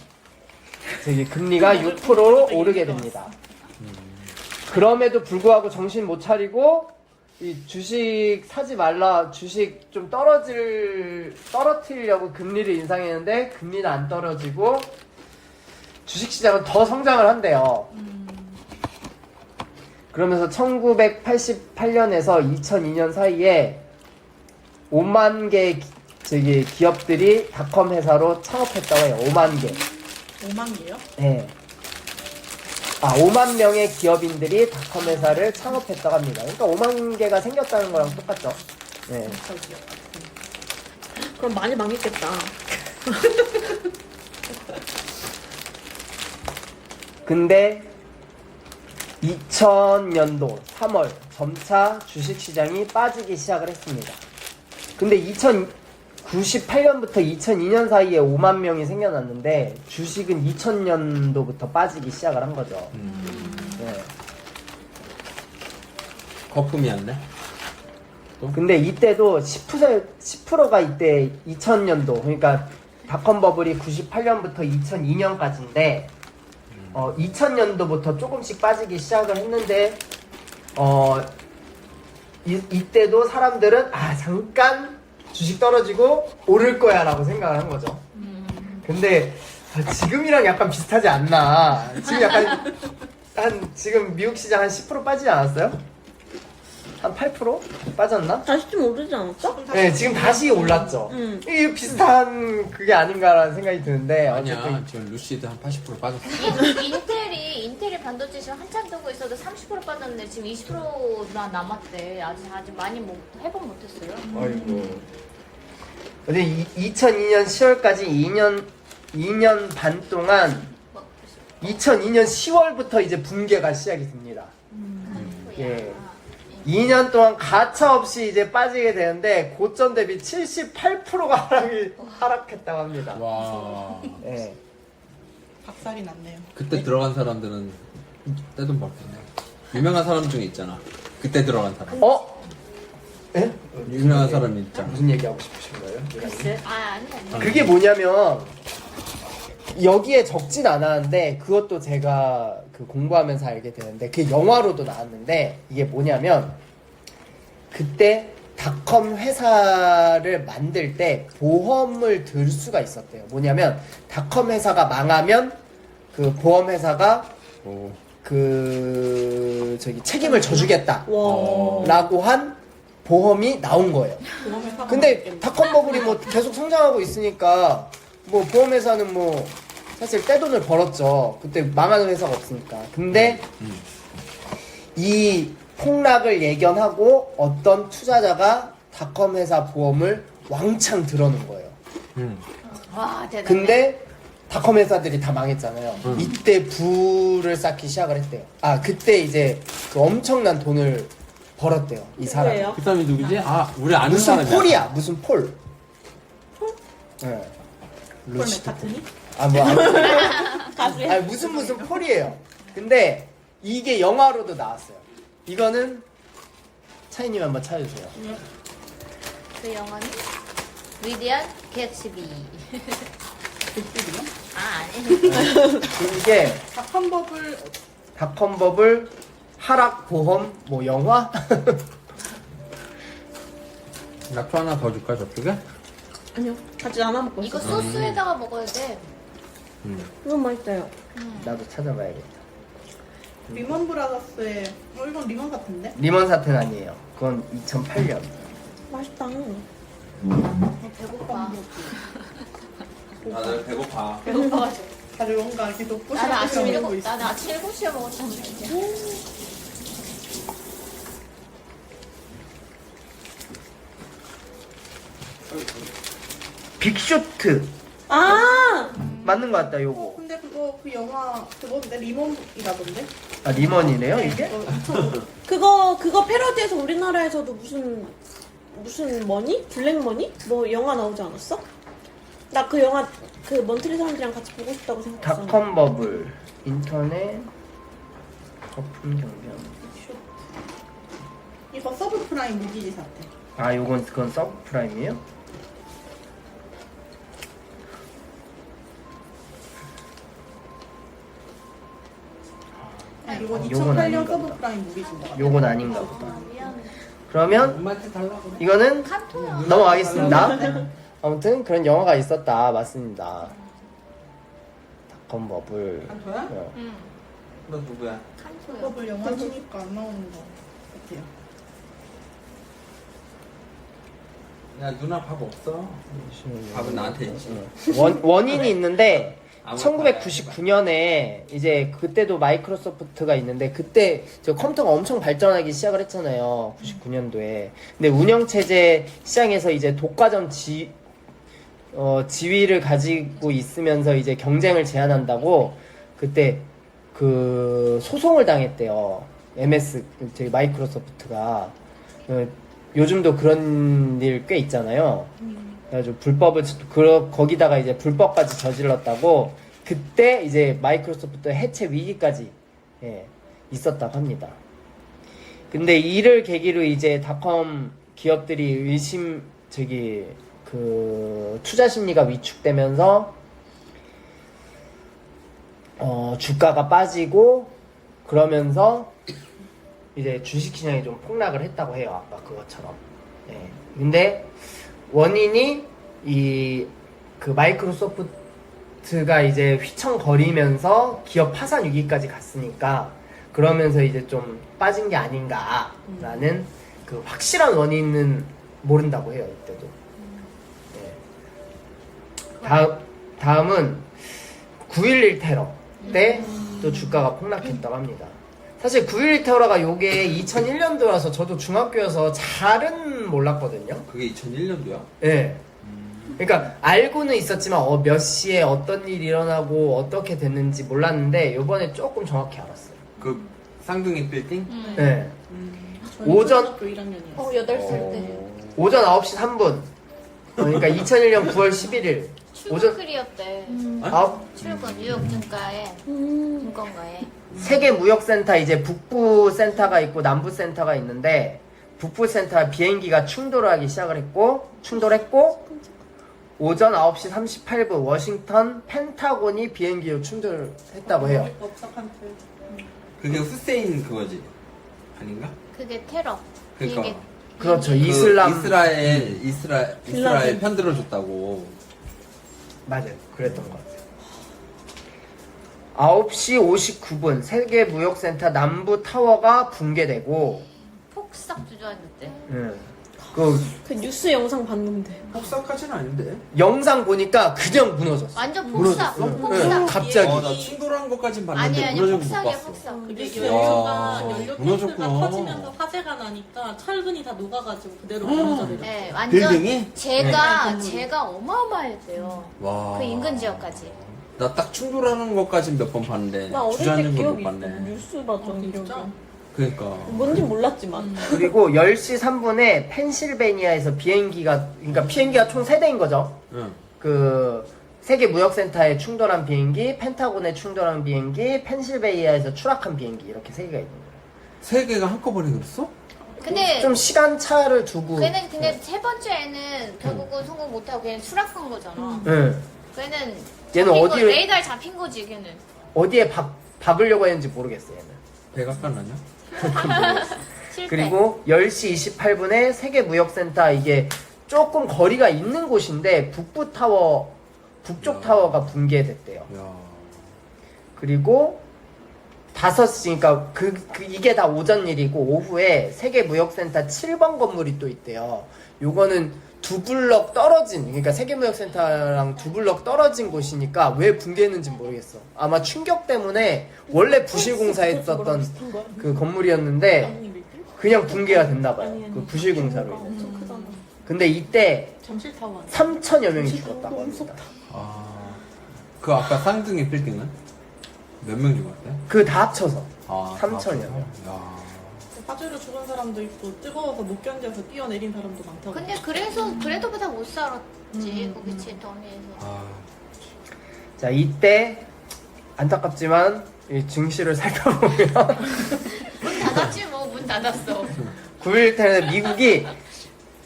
저기 금리가 6%로 오르게 됩니다. 그럼에도 불구하고 정신 못 차리고 이 주식 사지 말라, 주식 좀 떨어뜨리려고 금리를 인상했는데 금리는 안 떨어지고 주식시장은 더 성장을 한대요. 그러면서 1988년에서 2002년 사이에 5만 개 저기 기업들이 닷컴 회사로 창업했다고 해요. 5만 개. 5만 개요? 네. 5만 명의 기업인들이 닷컴 회사를 창업했다고 합니다. 그러니까 5만 개가 생겼다는 거랑 똑같죠. 네. 그럼 많이 망했겠다. 근데 2000년도 3월 점차 주식시장이 빠지기 시작을 했습니다. 근데 1998년부터 2002년 사이에 5만 명이 생겨났는데 주식은 2000년도부터 빠지기 시작을 한 거죠. 네. 거품이었네. 근데 이때도 10%가 이때 2000년도 그러니까 닷컴 버블이 98년부터 2002년까지인데 2000년도부터 조금씩 빠지기 시작을 했는데 이때도 사람들은 잠깐 주식 떨어지고 오를 거야 라고 생각을 한 거죠. 근데 지금이랑 약간 비슷하지 않나. 지금 약간 지금 미국 시장 한 10% 빠지지 않았어요? 한 8% 빠졌나? 다시 좀 오르지 않았어? 네, 지금 다시 올랐죠. 이게 비슷한 그게 아닌가라는 생각이 드는데 아니야, 어쨌든 지금 루시드 한 80% 빠졌어. 인텔이 반도체 지금 한참 두고 있어도 30% 빠졌는데 지금 20%나 남았대. 아직 많이 회복 못했어요. 아이고. 근데 2002년 10월까지 2년 반 동안 2002년 10월부터 이제 붕괴가 시작이 됩니다. 예. 2년 동안 가차 없이 이제 빠지게 되는데 고점 대비 78%가 하락했다고 합니다. 와. 예. 박살이 났네요. 그때 들어간 사람들은 떼돈 벌겠네. 유명한 사람 중에 있잖아. 그때 들어간 사람. 어? 예? 유명한 사람이 있잖아. 무슨 얘기하고 싶으신 거예요? 글쎄. 아니. 그게 뭐냐면 여기에 적진 않았는데 그것도 제가 그 공부하면서 알게 되는데 그 영화로도 나왔는데 이게 뭐냐면 그때 닷컴 회사를 만들 때 보험을 들 수가 있었대요. 뭐냐면 닷컴 회사가 망하면 그 보험 회사가 오. 그 저기 책임을 져주겠다 와. 라고 한 보험이 나온 거예요. 보험회사가 근데 망했겠네. 닷컴 버블이 뭐 계속 성장하고 있으니까 뭐 보험회사는 뭐 사실 떼돈을 벌었죠. 그때 망하는 회사가 없으니까. 근데 이 폭락을 예견하고 어떤 투자자가 닷컴 회사 보험을 왕창 들어놓은 거예요. 와, 대단해. 근데 닷컴 회사들이 다 망했잖아요. 이때 부를 쌓기 시작을 했대요. 아 그때 이제 그 엄청난 돈을 벌었대요. 이 사람. 누구예요? 그 사람이 누구지? 아, 우리 아는 무슨 사람이야. 폴이야? 무슨 폴? 네. 폴 맥카트니? 아뭐 아무튼 가수야? 아니 무슨 폴이에요. 근데 이게 영화로도 나왔어요. 이거는 차이님 한번 찾아주세요. 그 영화는 위대한 개츠비. 빅빅이요? 아, 아니. 이게 닷컴버블 닷컴버블 하락 보험 뭐 영화? 약초 하나 더 줄까, 저쪽에? 아니요. 같이 나눠 먹고 이거 있어. 소스에다가 먹어야 돼. 이건 맛있어요. 나도 찾아봐야겠다. 리먼 브라더스의 이건 리먼 같은데? 리먼 사태는 아니에요. 그건 2008년. 맛있다. 배고파. 다들 배고파. 배고파가지고. 다들 뭔가 이렇게 돋보시고 나는 아침 먹고 있어. 나는 아침 7시에 먹었단 말이야. 빅쇼트 아! 맞는 것 같다 요거. 근데 그거 그 영화 그건데 리먼이라던데? 아 리먼이네요 이게? 그거 패러디해서 우리나라에서도 무슨 머니? 블랙머니? 뭐 영화 나오지 않았어? 나 그 영화 그 몬트리 사람들이랑 같이 보고 싶다고 생각했어. 닷컴버블 인터넷 거품 경련. 이거 서브프라임 무기지 사태. 아 요건 그건 서브프라임이에요? 아, 이건 요건 2008년 아닌가 보다. 서브프라임 무기지인가? 요건 아닌가 보다. 아, 미안해. 그러면 엄마한테 달라고 그래. 이거는 칸토야. 넘어가겠습니다. 아무튼 그런 영화가 있었다. 맞습니다. 닷컴버블. 칸토야? 응. 너 누구야? 칸토야. 서브를 영화 보니까 안 나오는 거 같아요. 야, 누나 밥 없어? 밥은 나한테 있지. 원인이 있는데 아무것도 1999년에 이제 그때도 마이크로소프트가 있는데 그때 저 컴퓨터가 엄청 발전하기 시작을 했잖아요. 99년도에. 근데 운영체제 시장에서 이제 독과점 지위를 가지고 있으면서 이제 경쟁을 제한한다고 그때 그 소송을 당했대요. MS 저기 마이크로소프트가. 요즘도 그런 일 꽤 있잖아요. 그래가지고 거기다가 이제 불법까지 저질렀다고 그때 이제 마이크로소프트 해체 위기까지 있었다고 합니다. 근데 이를 계기로 이제 닷컴 기업들이 투자 심리가 위축되면서 주가가 빠지고 그러면서 이제 주식시장이 좀 폭락을 했다고 해요. 아까 그것처럼. 근데 원인이 그 마이크로소프트가 이제 휘청거리면서 기업 파산 위기까지 갔으니까 그러면서 이제 좀 빠진 게 아닌가라는 그 확실한 원인은 모른다고 해요. 이때도. 다음은 9.11 테러 때 또 주가가 폭락했다고 합니다. 사실 9.11 테러가 요게 2001년도라서 저도 중학교여서 잘은 몰랐거든요. 그게 2001년도야? 네. 그러니까 알고는 있었지만 몇 시에 어떤 일이 일어나고 어떻게 됐는지 몰랐는데 요번에 조금 정확히 알았어요. 그 쌍둥이 빌딩? 네. 저희 오전- 초등학교 1학년이었어요. 8살 때. 오전 9시 3분. 그러니까 2001년 9월 11일. 출근 오전- 클리어때 출근 뉴욕 증가에 증권가에 세계 무역센터 이제 북부 센터가 있고 남부 센터가 있는데 북부 센터 비행기가 충돌하기 충돌했고 오전 9시 38분 워싱턴 펜타곤이 비행기로 충돌했다고 해요. 업사칸트. 그게 후세인 그거지. 아닌가? 그게 테러. 그러니까. 비행기- 그렇죠. 비행기- 이스라엘 편들어줬다고. 맞아요. 그랬던 것 같아요. 9시 59분 세계무역센터 남부 타워가 붕괴되고 폭삭 주저앉았대. 그 그 뉴스 영상 봤는데. 폭삭까지는 아닌데. 영상 보니까 그냥 무너졌어. 완전 폭삭. 무너졌어. 폭삭. 네, 갑자기. 나 충돌한 것까지는 아니 봤는데 아니 무너진 거 못 폭삭이야 봤어. 폭삭. 그게 뉴스 와, 연료가 연료 탱크가 무너졌구나. 터지면서 화재가 나니까 철근이 다 녹아가지고 그대로 무너져 내려. 네, 완전 빌딩이? 제가 어마어마했대요. 와. 그 인근 지역까지. 나 딱 충돌하는 것까지 몇 번 봤는데 나 어릴 때 주저앉는 걸 못 기억이 봤네. 뉴스 봤던 기억이. 진짜? 그러니까. 뭔지 몰랐지만. 그리고 10시 3분에 펜실베니아에서 비행기가 총 3대인 거죠. 응. 그 세계무역센터에 충돌한 비행기, 펜타곤에 충돌한 비행기, 펜실베니아에서 추락한 비행기 이렇게 3개가 있는 거예요. 세 개가 한꺼번에 그랬어? 근데 좀 시간차를 두고. 걔는 근데 세 번째에는 결국은 성공 못하고 그냥 추락한 거잖아. 응. 걔는 얘는 잡힌 거, 어디를 레이더에 잡힌 거지 걔는. 어디에 박으려고 했는지 모르겠어요. 얘는. 백악관 아니야? 실패. 그리고 10시 28분에 세계무역센터 이게 조금 거리가 있는 곳인데 북쪽 타워가 붕괴됐대요. 야. 그리고 5시, 그러니까 이게 다 오전 일이고 오후에 세계무역센터 7번 건물이 또 있대요. 요거는 두 블럭 떨어진, 그러니까 세계무역센터랑 두 블럭 떨어진 곳이니까 왜 붕괴했는지 모르겠어. 아마 충격 때문에 원래 부실공사했었던 그 건물이었는데 그냥 붕괴가 됐나봐요. 그 부실공사로 인해서. 엄청 크잖아. 근데 이때 잠실타워. 3천여 명이 죽었다고 합니다. 아. 그 아까 쌍둥이 빌딩은 몇 명 죽었대? 그 다 합쳐서. 아, 3천여 명. 야. 화재로 죽은 사람도 있고 뜨거워서 못 견뎌서 뛰어내린 사람도 많다고. 근데 그래도 보다 못 살았지 거기 제 더미에서. 아. 자, 이때 안타깝지만 이 증시를 살펴보면 문 닫았지 뭐 문 닫았어. 9일 때는 미국이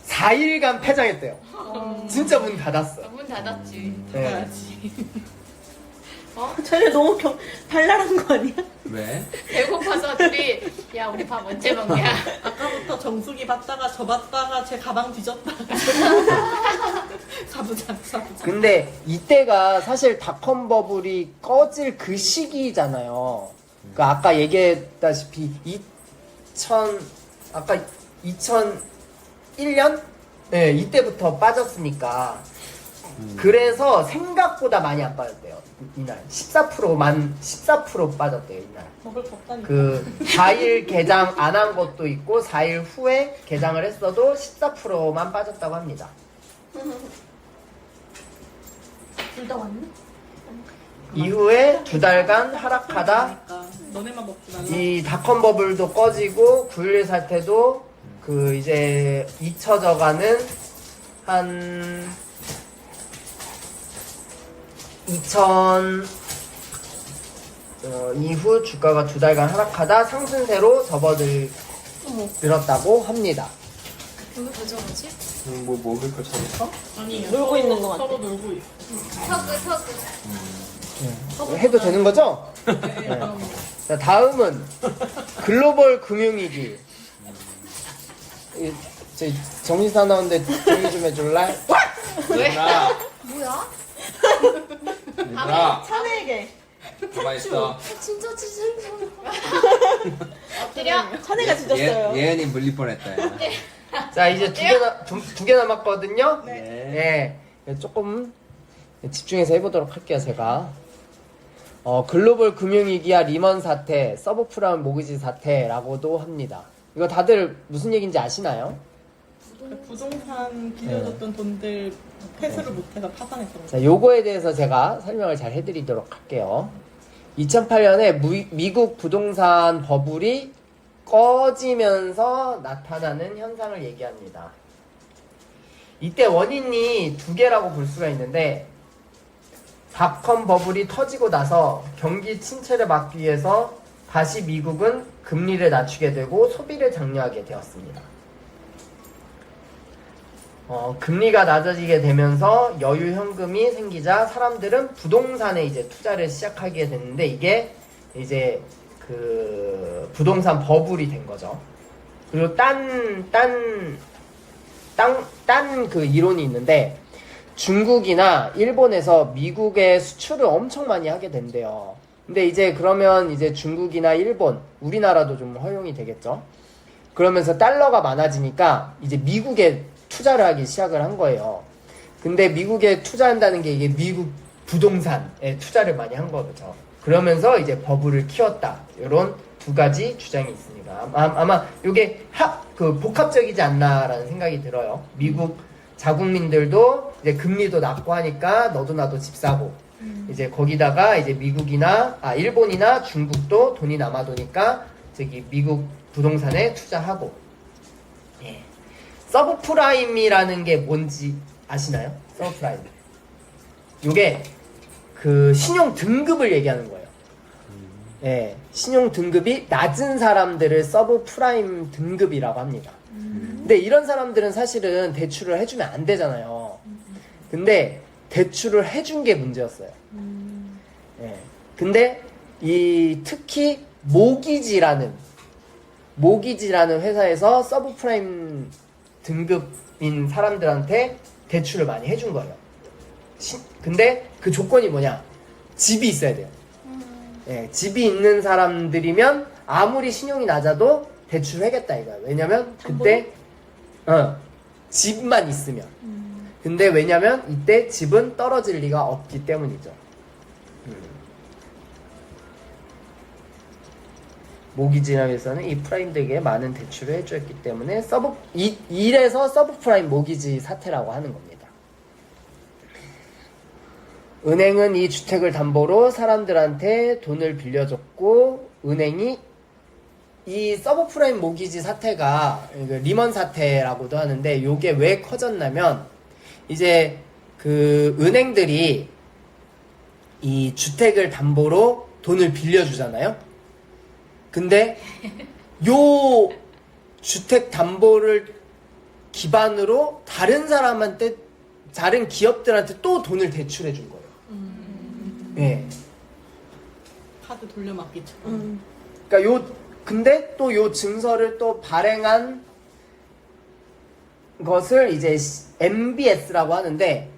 4일간 폐장했대요. 진짜 문 닫았어. 문 닫았지. 네. 쟤네 너무 발랄한 거 아니야? 왜? 배고파서 둘이 야 우리 밥 언제 먹냐. 아까부터 정수기 봤다가 저 봤다가 제 가방 뒤졌다가 사부장. 근데 이때가 사실 닷컴 버블이 꺼질 그 시기잖아요. 그 아까 얘기했다시피 2001년? 네, 이때부터 빠졌으니까. 그래서 생각보다 많이 안 빠졌대요. 이날 14% 빠졌대요. 이날. 먹을 거 없다니까. 그 4일 개장 안 한 것도 있고 4일 후에 개장을 했어도 14%만 빠졌다고 합니다. 둘 다 왔네? 이후에 2달간 하락하다 그러니까 너네만 먹지 말라. 이 닷컴 버블도 꺼지고 9.11 사태도 그 이제 잊혀져가는 한 2000 이후 주가가 2달간 하락하다 상승세로 접어들었다고 합니다. 이거 왜 저러지? 뭐 먹을 거 찾았어? 아니에요. 놀고 있는 것 같아. 서로 놀고 있어. 터그. 해도 되는 거죠? 네. 자, 다음은 글로벌 금융위기. 제 정신사 나오는데 조용히 좀 해줄래? 왜? 얘들아, 뭐야? 얘들아, 차내게. 가만 있어. 진짜 엎드려. 차내가 지졌어요. 예은이 물릴 뻔했다. 야. 자, 이제 두 개 남았거든요? 네. 네. 조금 집중해서 해보도록 할게요, 제가. 글로벌 금융위기와 리먼 사태, 서브프라임 모기지 사태라고도 합니다. 이거 다들 무슨 얘기인지 아시나요? 부동산 빌려줬던 돈들 회수를 못해서 파산했던 거. 자, 요거에 대해서 제가 설명을 잘 해드리도록 할게요. 2008년에 미국 부동산 버블이 꺼지면서 나타나는 현상을 얘기합니다. 이때 원인이 두 개라고 볼 수가 있는데, 닷컴 버블이 터지고 나서 경기 침체를 막기 위해서 다시 미국은 금리를 낮추게 되고 소비를 장려하게 되었습니다. 금리가 낮아지게 되면서 여유 현금이 생기자 사람들은 부동산에 이제 투자를 시작하게 됐는데, 이게 이제 그 부동산 버블이 된 거죠. 그리고 딴 그 이론이 있는데, 중국이나 일본에서 미국에 수출을 엄청 많이 하게 된대요. 근데 이제 그러면 이제 중국이나 일본, 우리나라도 좀 허용이 되겠죠. 그러면서 달러가 많아지니까 이제 미국에 투자를 하기 시작을 한 거예요. 근데 미국에 투자한다는 게 이게 미국 부동산에 투자를 많이 한 거죠. 그러면서 이제 버블을 키웠다. 이런 두 가지 주장이 있습니다. 아마 이게 복합적이지 않나라는 생각이 들어요. 미국 자국민들도 이제 금리도 낮고 하니까 너도 나도 집 사고, 이제 거기다가 이제 일본이나 중국도 돈이 남아도니까 저기 미국 부동산에 투자하고. 예. 서브프라임이라는 게 뭔지 아시나요? 서브프라임. 요게 그 신용 등급을 얘기하는 거예요. 예. 신용 등급이 낮은 사람들을 서브프라임 등급이라고 합니다. 근데 이런 사람들은 사실은 대출을 해주면 안 되잖아요. 근데 대출을 해준 게 문제였어요. 예. 근데 특히 모기지라는 회사에서 서브프라임 등급인 사람들한테 대출을 많이 해준 거예요. 근데 그 조건이 뭐냐? 집이 있어야 돼요. 예, 집이 있는 사람들이면 아무리 신용이 낮아도 대출하겠다 이거야. 왜냐면 그때 집만 있으면. 근데 왜냐면 이때 집은 떨어질 리가 없기 때문이죠. 모기지회사는 이 프라임들에게 많은 대출을 해주었기 때문에 이래서 서브프라임 모기지 사태라고 하는 겁니다. 은행은 이 주택을 담보로 사람들한테 돈을 빌려줬고, 은행이 이 서브프라임 모기지 사태가 리먼 사태라고도 하는데, 요게 왜 커졌냐면 이제 그 은행들이 이 주택을 담보로 돈을 빌려주잖아요. 근데 요 주택 담보를 기반으로 다른 기업들한테 또 돈을 대출해 준 거예요. 예. 카드 돌려막기처럼. 그러니까 근데 또 요 증서를 또 발행한 것을 이제 MBS라고 하는데,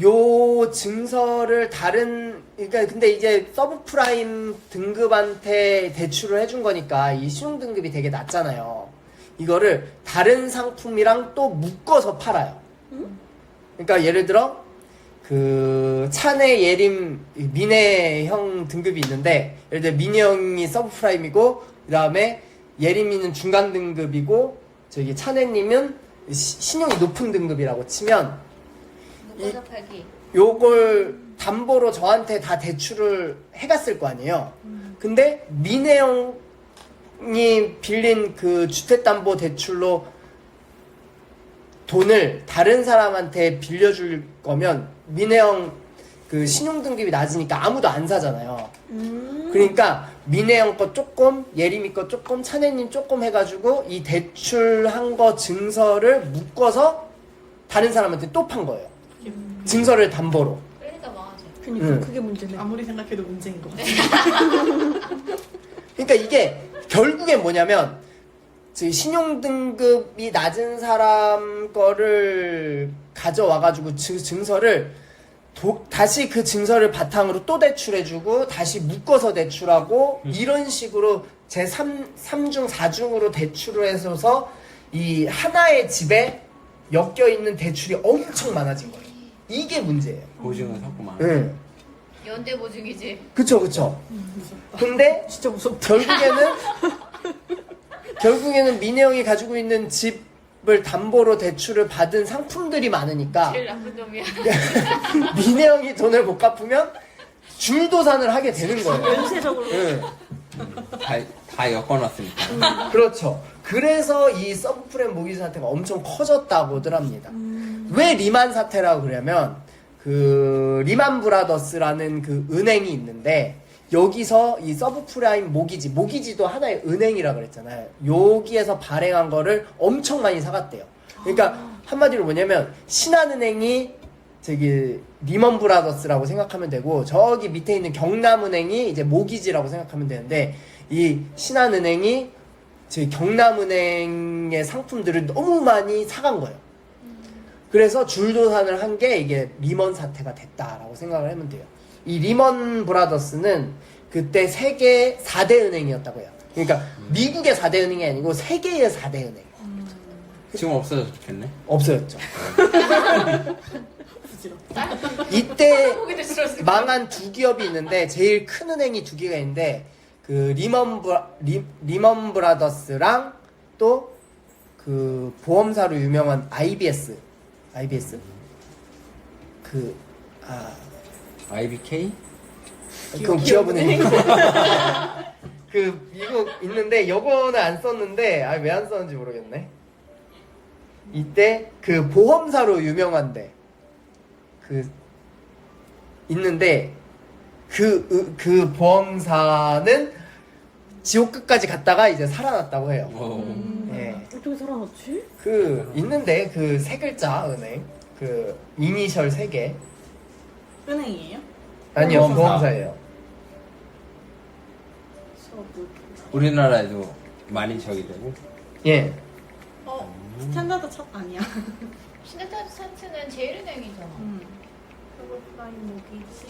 요 증서를 그러니까 근데 이제 서브프라임 등급한테 대출을 해준 거니까 이 신용등급이 되게 낮잖아요. 이거를 다른 상품이랑 또 묶어서 팔아요. 그러니까 예를 들어 그 차내 예림 민혜형 등급이 있는데, 예를 들어 민혜형이 서브프라임이고, 그 다음에 예림이는 중간 등급이고, 저기 차내님은 신용이 높은 등급이라고 치면, 묶어서 팔기. 요걸 담보로 저한테 다 대출을 해갔을 거 아니에요. 근데 민혜영이 빌린 그 주택담보 대출로 돈을 다른 사람한테 빌려줄 거면 민혜영 그 신용등급이 낮으니까 아무도 안 사잖아요. 그러니까 민혜영 거 조금, 예림이 거 조금, 차내님 조금 해가지고 이 대출한 거 증서를 묶어서 다른 사람한테 또 판 거예요. 증서를 담보로. 그러니까 망하지. 그니까 그게 문제네. 아무리 생각해도 문제인 것 같아. 그러니까 이게 결국엔 뭐냐면, 신용등급이 낮은 사람 거를 가져와가지고 증서를 다시 그 증서를 바탕으로 또 대출해주고 다시 묶어서 대출하고 이런 식으로 제3중 4중으로 대출을 해서 이 하나의 집에 엮여있는 대출이 엄청 많아진 거예요. 이게 문제예요. 보증을 샀구만. 응. 연대 보증이지. 그쵸. 근데 진짜 무섭다. 결국에는 민혜영이 가지고 있는 집을 담보로 대출을 받은 상품들이 많으니까 제일 나쁜 놈이야. 민혜영이 돈을 못 갚으면 줄도산을 하게 되는 거예요. 연쇄적으로. 예. 다 엮어놨으니까. 그렇죠. 그래서 이 서브프렌 모기지 사태가 엄청 커졌다고들 합니다. 왜 리만 사태라고 그러냐면 그 리만 브라더스라는 그 은행이 있는데 여기서 이 서브프라임 모기지도 하나의 은행이라 그랬잖아요. 여기에서 발행한 거를 엄청 많이 사갔대요. 그러니까 한마디로 뭐냐면 신한은행이 저기 리먼 브라더스라고 생각하면 되고 저기 밑에 있는 경남은행이 이제 모기지라고 생각하면 되는데 이 신한은행이 저기 경남은행의 상품들을 너무 많이 사간 거예요. 그래서 줄도산을 한 게 이게 리먼 사태가 됐다라고 생각을 하면 돼요. 이 리먼 브라더스는 그때 세계 4대 은행이었다고 해요. 그러니까 미국의 4대 은행이 아니고 세계의 4대 은행. 지금 없어졌겠네. 없어졌죠. 부지럽다. 이때 보기도 싫었을 망한 두 기업이 있는데 제일 큰 은행이 두 개가 있는데 그 리먼 브라더스랑 또 그 보험사로 유명한 IBS IBK? 그건 기업은행. 그 미국 있는데 요거는 안 썼는데 왜 안 썼는지 모르겠네. 이때 그 보험사로 유명한데 그 있는데 그 보험사는 지옥 끝까지 갔다가 이제 살아났다고 해요. 예. 어떻게 살아났지? 그 있는데 그 세 글자 은행 그 이니셜 3개 은행이에요? 아니요 보험사. 보험사예요. 우리나라에도 많이 저기 되고. 예. 스탠다드 첫 아니야. 신한타드 사트는 제일은행이잖아. 서브프라임 모기지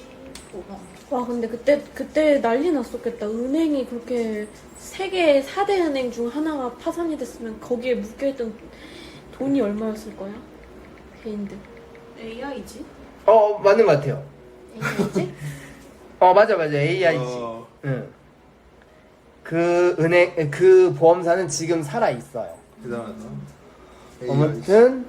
보험. 와 근데 그때 난리 났었겠다. 은행이 그렇게 세계 4대 은행 중 하나가 파산이 됐으면 거기에 묶여있던 돈이 얼마였을 거야? 개인들. AI지? 맞는 것 같아요. 뭐지? 맞아 AIG. 응. 그 은행 그 보험사는 지금 살아 있어요. 대단하다. 아무튼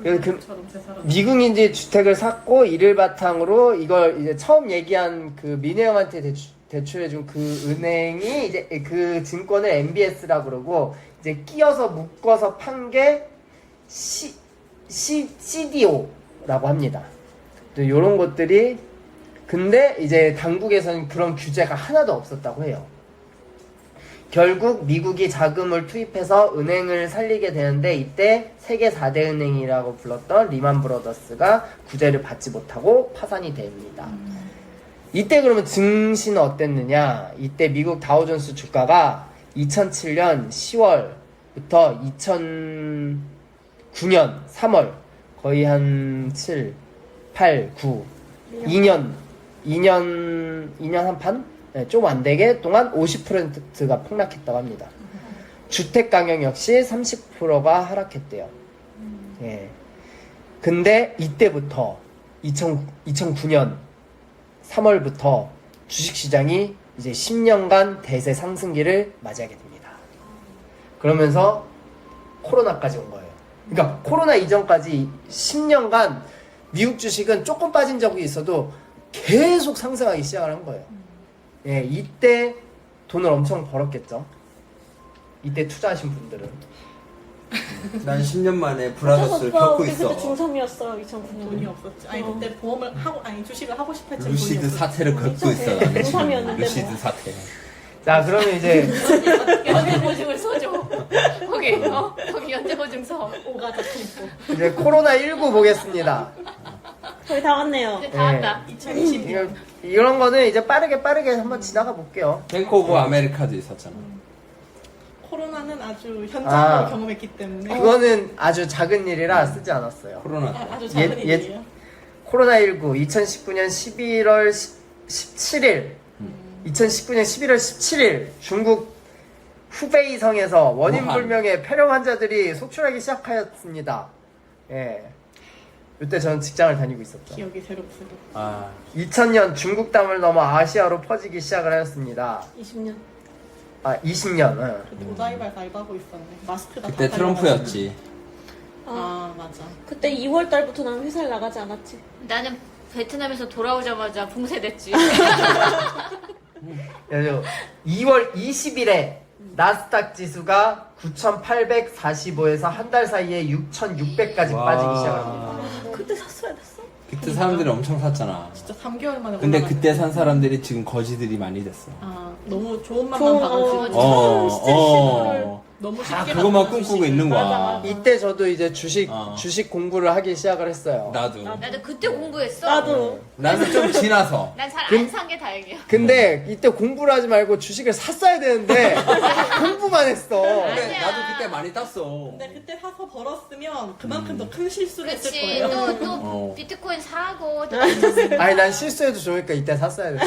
그 처럼 제 사람. 미국인지 주택을 샀고 이를 바탕으로 이걸 이제 처음 얘기한 그 민혜 형한테 대출해준 그 은행이 이제 그 증권을 MBS라고 그러고 이제 끼어서 묶어서 판 게 CDO라고 합니다. 이런 것들이 근데 이제 당국에서는 그런 규제가 하나도 없었다고 해요. 결국 미국이 자금을 투입해서 은행을 살리게 되는데 이때 세계 4대 은행이라고 불렀던 리만 브라더스가 구제를 받지 못하고 파산이 됩니다. 이때 그러면 증시는 어땠느냐? 이때 미국 다우존스 주가가 2007년 10월부터 2009년 3월 거의 한 7, 8, 9, 2년 한 판? 네, 좀 안 되게 동안 50%가 폭락했다고 합니다. 주택 가격 역시 30%가 하락했대요. 예. 근데 이때부터 2009년 3월부터 주식시장이 이제 10년간 대세 상승기를 맞이하게 됩니다. 그러면서 코로나까지 온 거예요. 그러니까 코로나 이전까지 10년간 미국 주식은 조금 빠진 적이 있어도 계속 상승하기 시작을 한 거예요. 예, 이때 돈을 엄청 벌었겠죠. 이때 투자하신 분들은. 난 10년 만에 브라더스를 겪고 우리 있어. 그때 중3이었어 2009년에. 돈이 없었지. 아니 그때 보험을 하고 주식을 하고 싶을 때 루시드 돈이 없었지. 사태를 겪고 있어. 나는 지금. 중3이었는데 루시드 뭐. 사태. 자, 그러면 이제 연대보증을 써줘. 거기 연대보증 서. 오가 적혀있고. 이제 코로나19 보겠습니다. 거의 다 왔네요. 이제 다 왔다. 2020년. 이런 거는 이제 빠르게 한번 지나가 볼게요. 뱅크 오브 아메리카도 있었잖아. 코로나는 아주 현장으로 경험했기 때문에 그거는 아주 작은 일이라 쓰지 않았어요. 코로나 때. 아주 작은 일이에요. 코로나19 2019년 11월 17일 2019년 11월 17일 중국 후베이성에서 원인 우한. 불명의 폐렴 환자들이 속출하기 시작하였습니다. 예. 이때 저는 직장을 다니고 있었죠. 기억이 새록새록. 2000년 중국 담을 넘어 아시아로 퍼지기 시작을 하였습니다. 20년. 20년. 응. 그때 오다이발 알바하고 있었네. 마스크 다 그때 달라가지고. 트럼프였지. 아 맞아. 그때 2월 달부터 나는 회사를 나가지 않았지. 나는 베트남에서 돌아오자마자 봉쇄됐지. 그래서 2월 20일에 나스닥 지수가 9,845에서 한 달 사이에 6,600까지 와. 빠지기 시작합니다. 그때 샀어야 됐어. 그때 사람들이 엄청 샀잖아. 진짜 3개월 만에 근데 올라갔다. 그때 산 사람들이 지금 거지들이 많이 됐어. 아, 너무 좋은 맛만 좋은, 봐가지고. 너무 쉽게 다 그것만 만든 꿈꾸고 주식을. 있는 거야. 맞아, 맞아. 이때 저도 이제 주식 어. 공부를 하기 시작을 했어요. 나도. 나도 그때 공부했어. 나도. 나는 좀 지나서. 난 잘 안 산 게 다행이야. 근데 이때 공부를 하지 말고 주식을 샀어야 되는데 공부만 했어. 근데 아니야. 나도 그때 많이 땄어. 근데 그때 사서 벌었으면 그만큼 더 큰 실수를 했을 그치. 거예요. 또 어. 비트코인 사고 또 아니 난 실수해도 좋으니까 이때 샀어야 돼.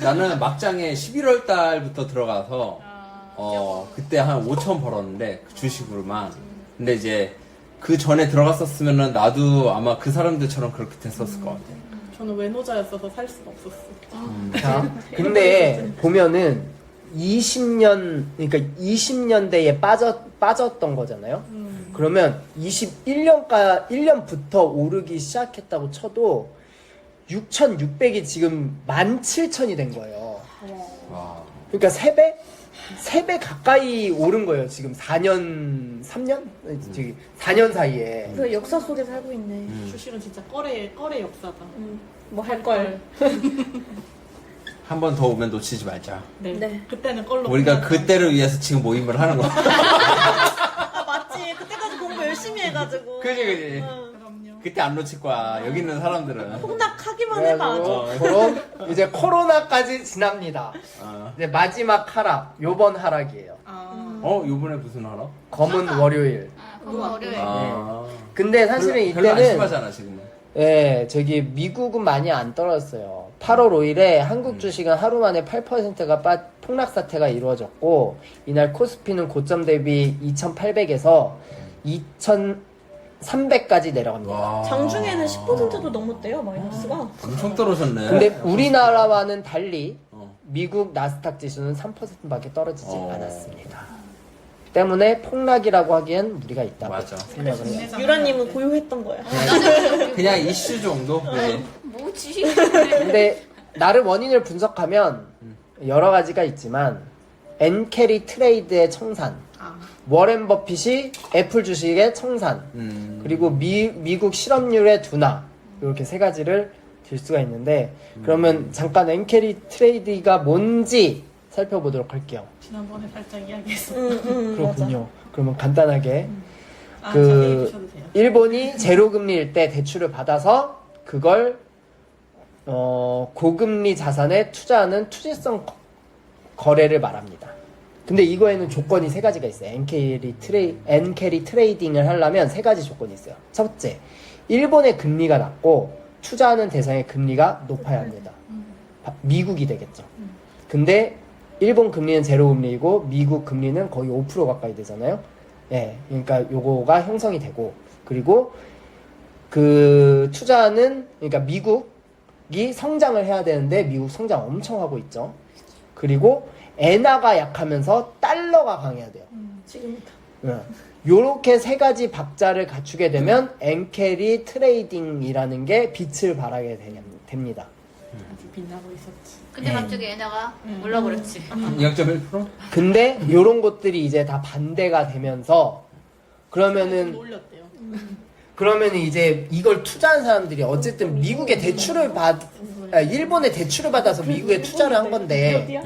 나는 막장에 11월 달부터 들어가서 그때 한 5천 벌었는데 그 주식으로만. 근데 이제 그 전에 들어갔었으면은 나도 아마 그 사람들처럼 그렇게 됐었을 것 같아. 저는 외노자였어서 살 수가 없었어. 자, 근데 보면은 20년 그러니까 20년대에 빠졌던 거잖아요. 그러면 1년부터 오르기 시작했다고 쳐도 6,600이 지금 17,000이 된 거예요. 와. 그러니까 3배 가까이 오른 거예요. 지금 3년? 저기 4년 사이에. 그 역사 속에 살고 있네. 주식은 진짜 꺼레 역사다. 뭐 할 걸. 한 번 더 오면 놓치지 말자. 네. 네. 그때는 껄로. 우리가 그때를 위해서 지금 모임을 하는 거야. 아 맞지. 그때까지 공부 열심히 해가지고. 그지, 그지. 그럼요. 그때 안 놓칠 거야. 여기 있는 사람들은. 폭락하기만 해봐 아주. 그럼 이제 코로나까지 지납니다. 어. 이제 마지막 하락, 요번 하락이에요. 요번에 무슨 하나? 검은 월요일. 그거 월요일. 근데 사실은 별로 안 이때는 심하잖아, 지금은. 예, 저기 미국은 많이 안 떨어졌어요. 8월 5일에 한국 주식은 하루 만에 8%가 폭락 사태가 이루어졌고 이날 코스피는 고점 대비 2,800에서 2,300까지 내려갑니다. 와. 장중에는 10%도 넘었대요 마이너스가. 엄청 떨어졌네. 근데 우리나라와는 달리 어. 미국 나스닥 지수는 3%밖에 떨어지지 어. 않았습니다. 때문에 폭락이라고 하기엔 무리가 있다고 맞아. 생각을 해요. 유라님은 고요했던 거야. 그냥 이슈 정도? 그지? 뭐지? 근데 나름 원인을 분석하면 여러 가지가 있지만 엔캐리 트레이드의 청산, 워렌 버핏이 애플 주식의 청산, 그리고 미국 실업률의 둔화 이렇게 세 가지를 들 수가 있는데 그러면 잠깐 엔캐리 트레이드가 뭔지 살펴보도록 할게요. 지난번에 살짝 이야기했어. 그렇군요. 그러면 간단하게 자세히 그 주셔도 돼요. 일본이 제로금리일 때 대출을 받아서 그걸 고금리 자산에 투자하는 투지성 거래를 말합니다. 근데 이거에는 조건이 세 가지가 있어요. 엔캐리 트레이딩을 하려면 세 가지 조건이 있어요. 첫째, 일본의 금리가 낮고 투자하는 대상의 금리가 높아야 합니다. 미국이 되겠죠. 근데 일본 금리는 제로 금리이고 미국 금리는 거의 5% 가까이 되잖아요. 예, 그러니까 요거가 형성이 되고 그리고 그 투자하는 그러니까 미국이 성장을 해야 되는데 미국 성장 엄청 하고 있죠. 그리고 엔화가 약하면서 달러가 강해야 돼요. 지금부터. 예. 요렇게 세 가지 박자를 갖추게 되면 엔캐리 트레이딩이라는 게 빛을 발하게 됩니다. 아주 빛나고 있었지. 근데 갑자기 애나가 올라버렸지. 0.1%? 근데 요런 것들이 이제 다 반대가 되면서 좀 올렸대요. 그러면 이제 이걸 투자한 사람들이 어쨌든 미국의 대출을 일본의 대출을 받아서 미국에 투자를 한 건데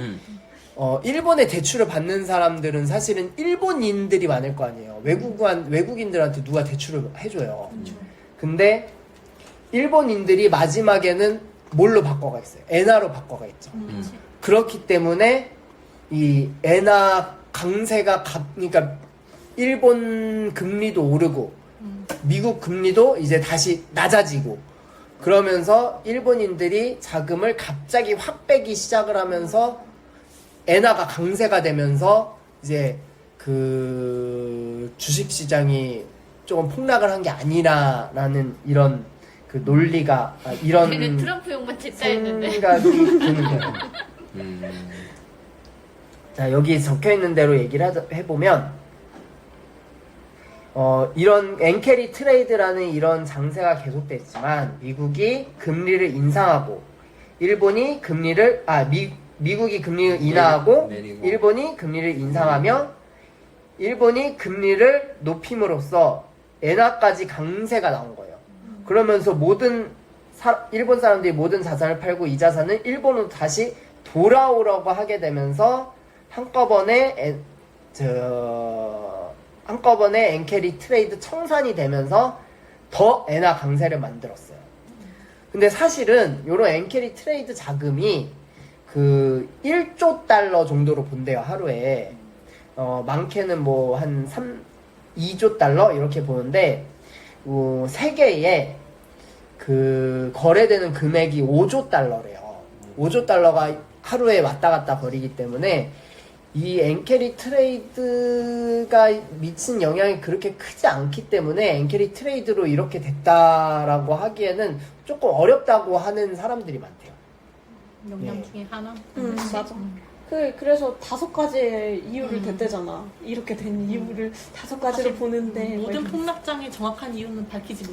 일본의 대출을 받는 사람들은 사실은 일본인들이 많을 거 아니에요. 외국인들한테 누가 대출을 해줘요. 근데 일본인들이 마지막에는 뭘로 바꿔가 있어요? 엔화로 바꿔가 있죠. 그렇기 때문에 이 엔화 강세가 그러니까 일본 금리도 오르고 미국 금리도 이제 다시 낮아지고 그러면서 일본인들이 자금을 갑자기 확 빼기 시작을 하면서 엔화가 강세가 되면서 이제 그 주식 시장이 조금 폭락을 한 게 아니라라는 이런 그 논리가 이런 걔는 트럼프 욕만 진짜 했는데. 생각이 드는 거예요. 자 여기 적혀 있는 대로 얘기를 해보면 이런 엔캐리 트레이드라는 이런 장세가 계속됐지만 미국이 금리를 인상하고 일본이 미국이 금리를 인하하고 내리고. 일본이 금리를 인상하며 일본이 금리를 높임으로써 엔화까지 강세가 나온 거예요. 그러면서 일본 사람들이 모든 자산을 팔고 이 자산은 일본으로 다시 돌아오라고 하게 되면서 한꺼번에 엔캐리 트레이드 청산이 되면서 더 엔화 강세를 만들었어요. 근데 사실은 이런 엔캐리 트레이드 자금이 그 1조 달러 정도로 본대요, 하루에. 많게는 뭐 한 2조 달러 이렇게 보는데 세계에 그 거래되는 금액이 5조 달러래요. 5조 달러가 하루에 왔다 갔다 거리기 때문에 이 엔캐리 트레이드가 미친 영향이 그렇게 크지 않기 때문에 엔캐리 트레이드로 이렇게 됐다라고 하기에는 조금 어렵다고 하는 사람들이 많대요. 영양 네. 중에 하나. 맞아. 그래서 5가지의 이유를 댔대잖아. 이렇게 된 이유를 5가지로 사실 보는데 모든 막 폭락장의 정확한 이유는 밝히지 그치.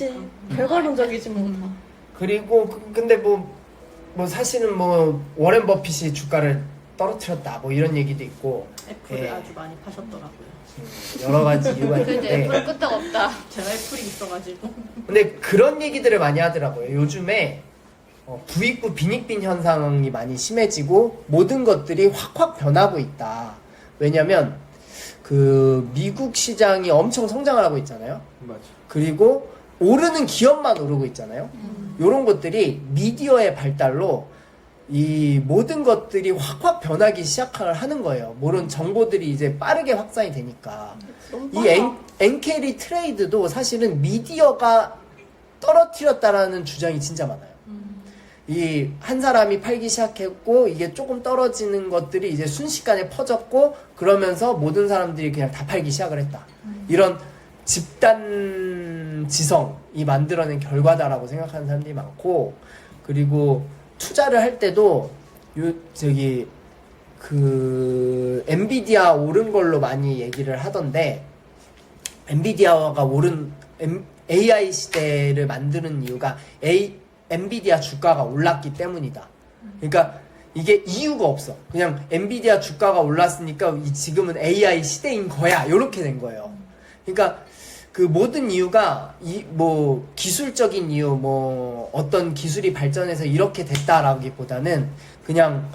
못했으니까. 결과론적이지 뭐. 그리고 근데 뭐 사실은 뭐 워렌 버핏이 주가를 떨어뜨렸다 뭐 이런 얘기도 있고 애플을 예. 아주 많이 파셨더라고요. 여러 가지 이유가 근데 있는데 볼 끄떡 없다. 제가 애플이 있어가지고. 근데 그런 얘기들을 많이 하더라고요. 요즘에 부익부 빈익빈 현상이 많이 심해지고 모든 것들이 확확 변하고 있다. 왜냐면 그 미국 시장이 엄청 성장을 하고 있잖아요. 맞아. 그리고 오르는 기업만 오르고 있잖아요. 이런 것들이 미디어의 발달로 이 모든 것들이 확확 변하기 시작을 하는 거예요. 모든 정보들이 이제 빠르게 확산이 되니까. 너무 이 엔캐리 트레이드도 사실은 미디어가 떨어뜨렸다라는 주장이 진짜 많아요. 이 한 사람이 팔기 시작했고 이게 조금 떨어지는 것들이 이제 순식간에 퍼졌고 그러면서 모든 사람들이 그냥 다 팔기 시작을 했다. 이런 집단 지성이 만들어낸 결과다라고 생각하는 사람들이 많고 그리고 투자를 할 때도 엔비디아 오른 걸로 많이 얘기를 하던데 엔비디아가 오른 AI 시대를 만드는 이유가 엔비디아 주가가 올랐기 때문이다. 그러니까 이게 이유가 없어. 그냥 엔비디아 주가가 올랐으니까 지금은 AI 시대인 거야. 이렇게 된 거예요. 그러니까 그 모든 이유가 뭐 기술적인 이유, 뭐 어떤 기술이 발전해서 이렇게 됐다라기보다는 그냥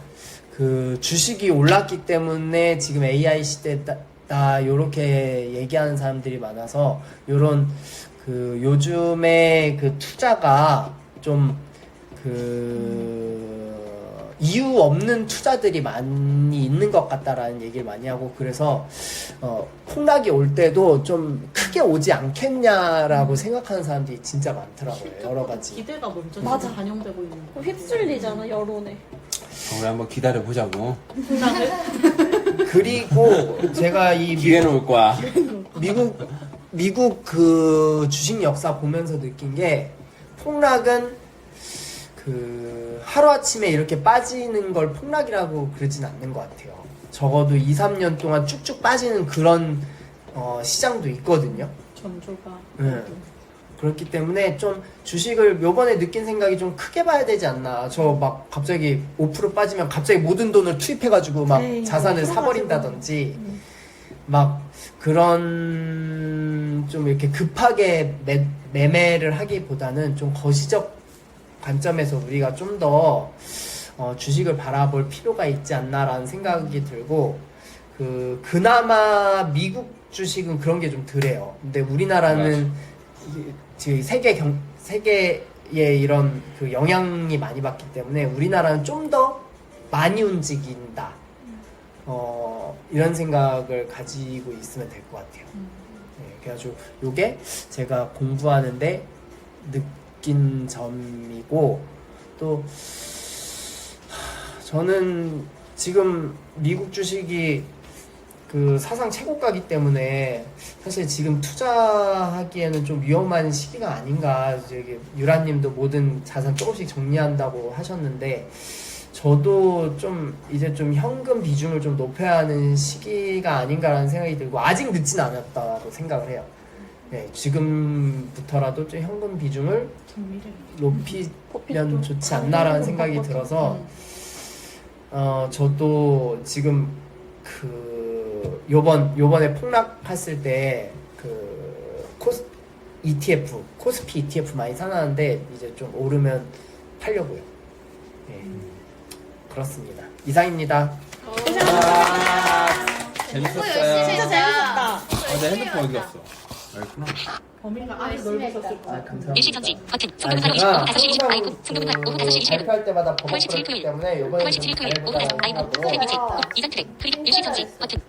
그 주식이 올랐기 때문에 지금 AI 시대다 요렇게 얘기하는 사람들이 많아서 요런 그 요즘에 그 투자가 좀 이유 없는 투자들이 많이 있는 것 같다라는 얘기를 많이 하고 그래서 폭락이 올 때도 좀 크게 오지 않겠냐라고 생각하는 사람들이 진짜 많더라고요. 여러 가지. 기대가 먼저 맞아. 지금 반영되고 있는 거. 휩쓸리잖아 여론에. 우리 한번 기다려 보자고. 그리고 제가 이 기회는 올 거야. 미국 그 주식 역사 보면서 느낀 게 폭락은 그 하루아침에 이렇게 빠지는 걸 폭락이라고 그러진 않는 것 같아요. 적어도 2, 3년 동안 쭉쭉 빠지는 그런 시장도 있거든요. 전조가. 네. 그렇기 때문에 좀 주식을 요번에 느낀 생각이 좀 크게 봐야 되지 않나. 저 막 갑자기 5% 빠지면 갑자기 모든 돈을 투입해가지고 막 에이, 자산을 5% 사버린다든지 막 그런 좀 이렇게 급하게 매매를 하기보다는 좀 거시적 관점에서 우리가 좀 더 주식을 바라볼 필요가 있지 않나라는 생각이 들고 그나마 미국 주식은 그런 게 좀 덜해요. 근데 우리나라는 지금 세계의 이런 그 영향이 많이 받기 때문에 우리나라는 좀 더 많이 움직인다. 이런 생각을 가지고 있으면 될 것 같아요. 네, 그래가지고 요게 제가 공부하는데 느낀 점이고 또 저는 지금 미국 주식이 그 사상 최고가기 때문에 사실 지금 투자하기에는 좀 위험한 시기가 아닌가. 저기 유라님도 모든 자산 조금씩 정리한다고 하셨는데 저도 좀 이제 좀 현금 비중을 좀 높여야 하는 시기가 아닌가라는 생각이 들고 아직 늦진 않았다고 생각을 해요. 네, 지금부터라도 좀 현금 비중을 높이면 좋지 않나라는 생각이 들어서 저도 지금 그 요번에 폭락했을 때 그 ETF 코스피 ETF 많이 사놨는데 이제 좀 오르면 팔려고요. 네, 그렇습니다. 이상입니다. 재밌었어요. 진짜 재밌었다. 내 핸드폰 어디 갔어? 알구나. 범위가 아주 넓으셨을 거예요. 감사합니다. 일시 정지 버튼. 아니, 송금분 제가 5시 20분 아이콘. 송금분 오후 5시 21분. 발표할 때마다 버벅 9월 17일 거렸기 토요일. 때문에 9월 요번에 17일 좀 토요일 오후 5시 잘해보자고 아이콘. 생각으로 데미지. 이전 트랙. 클릭 일시 정지 버튼.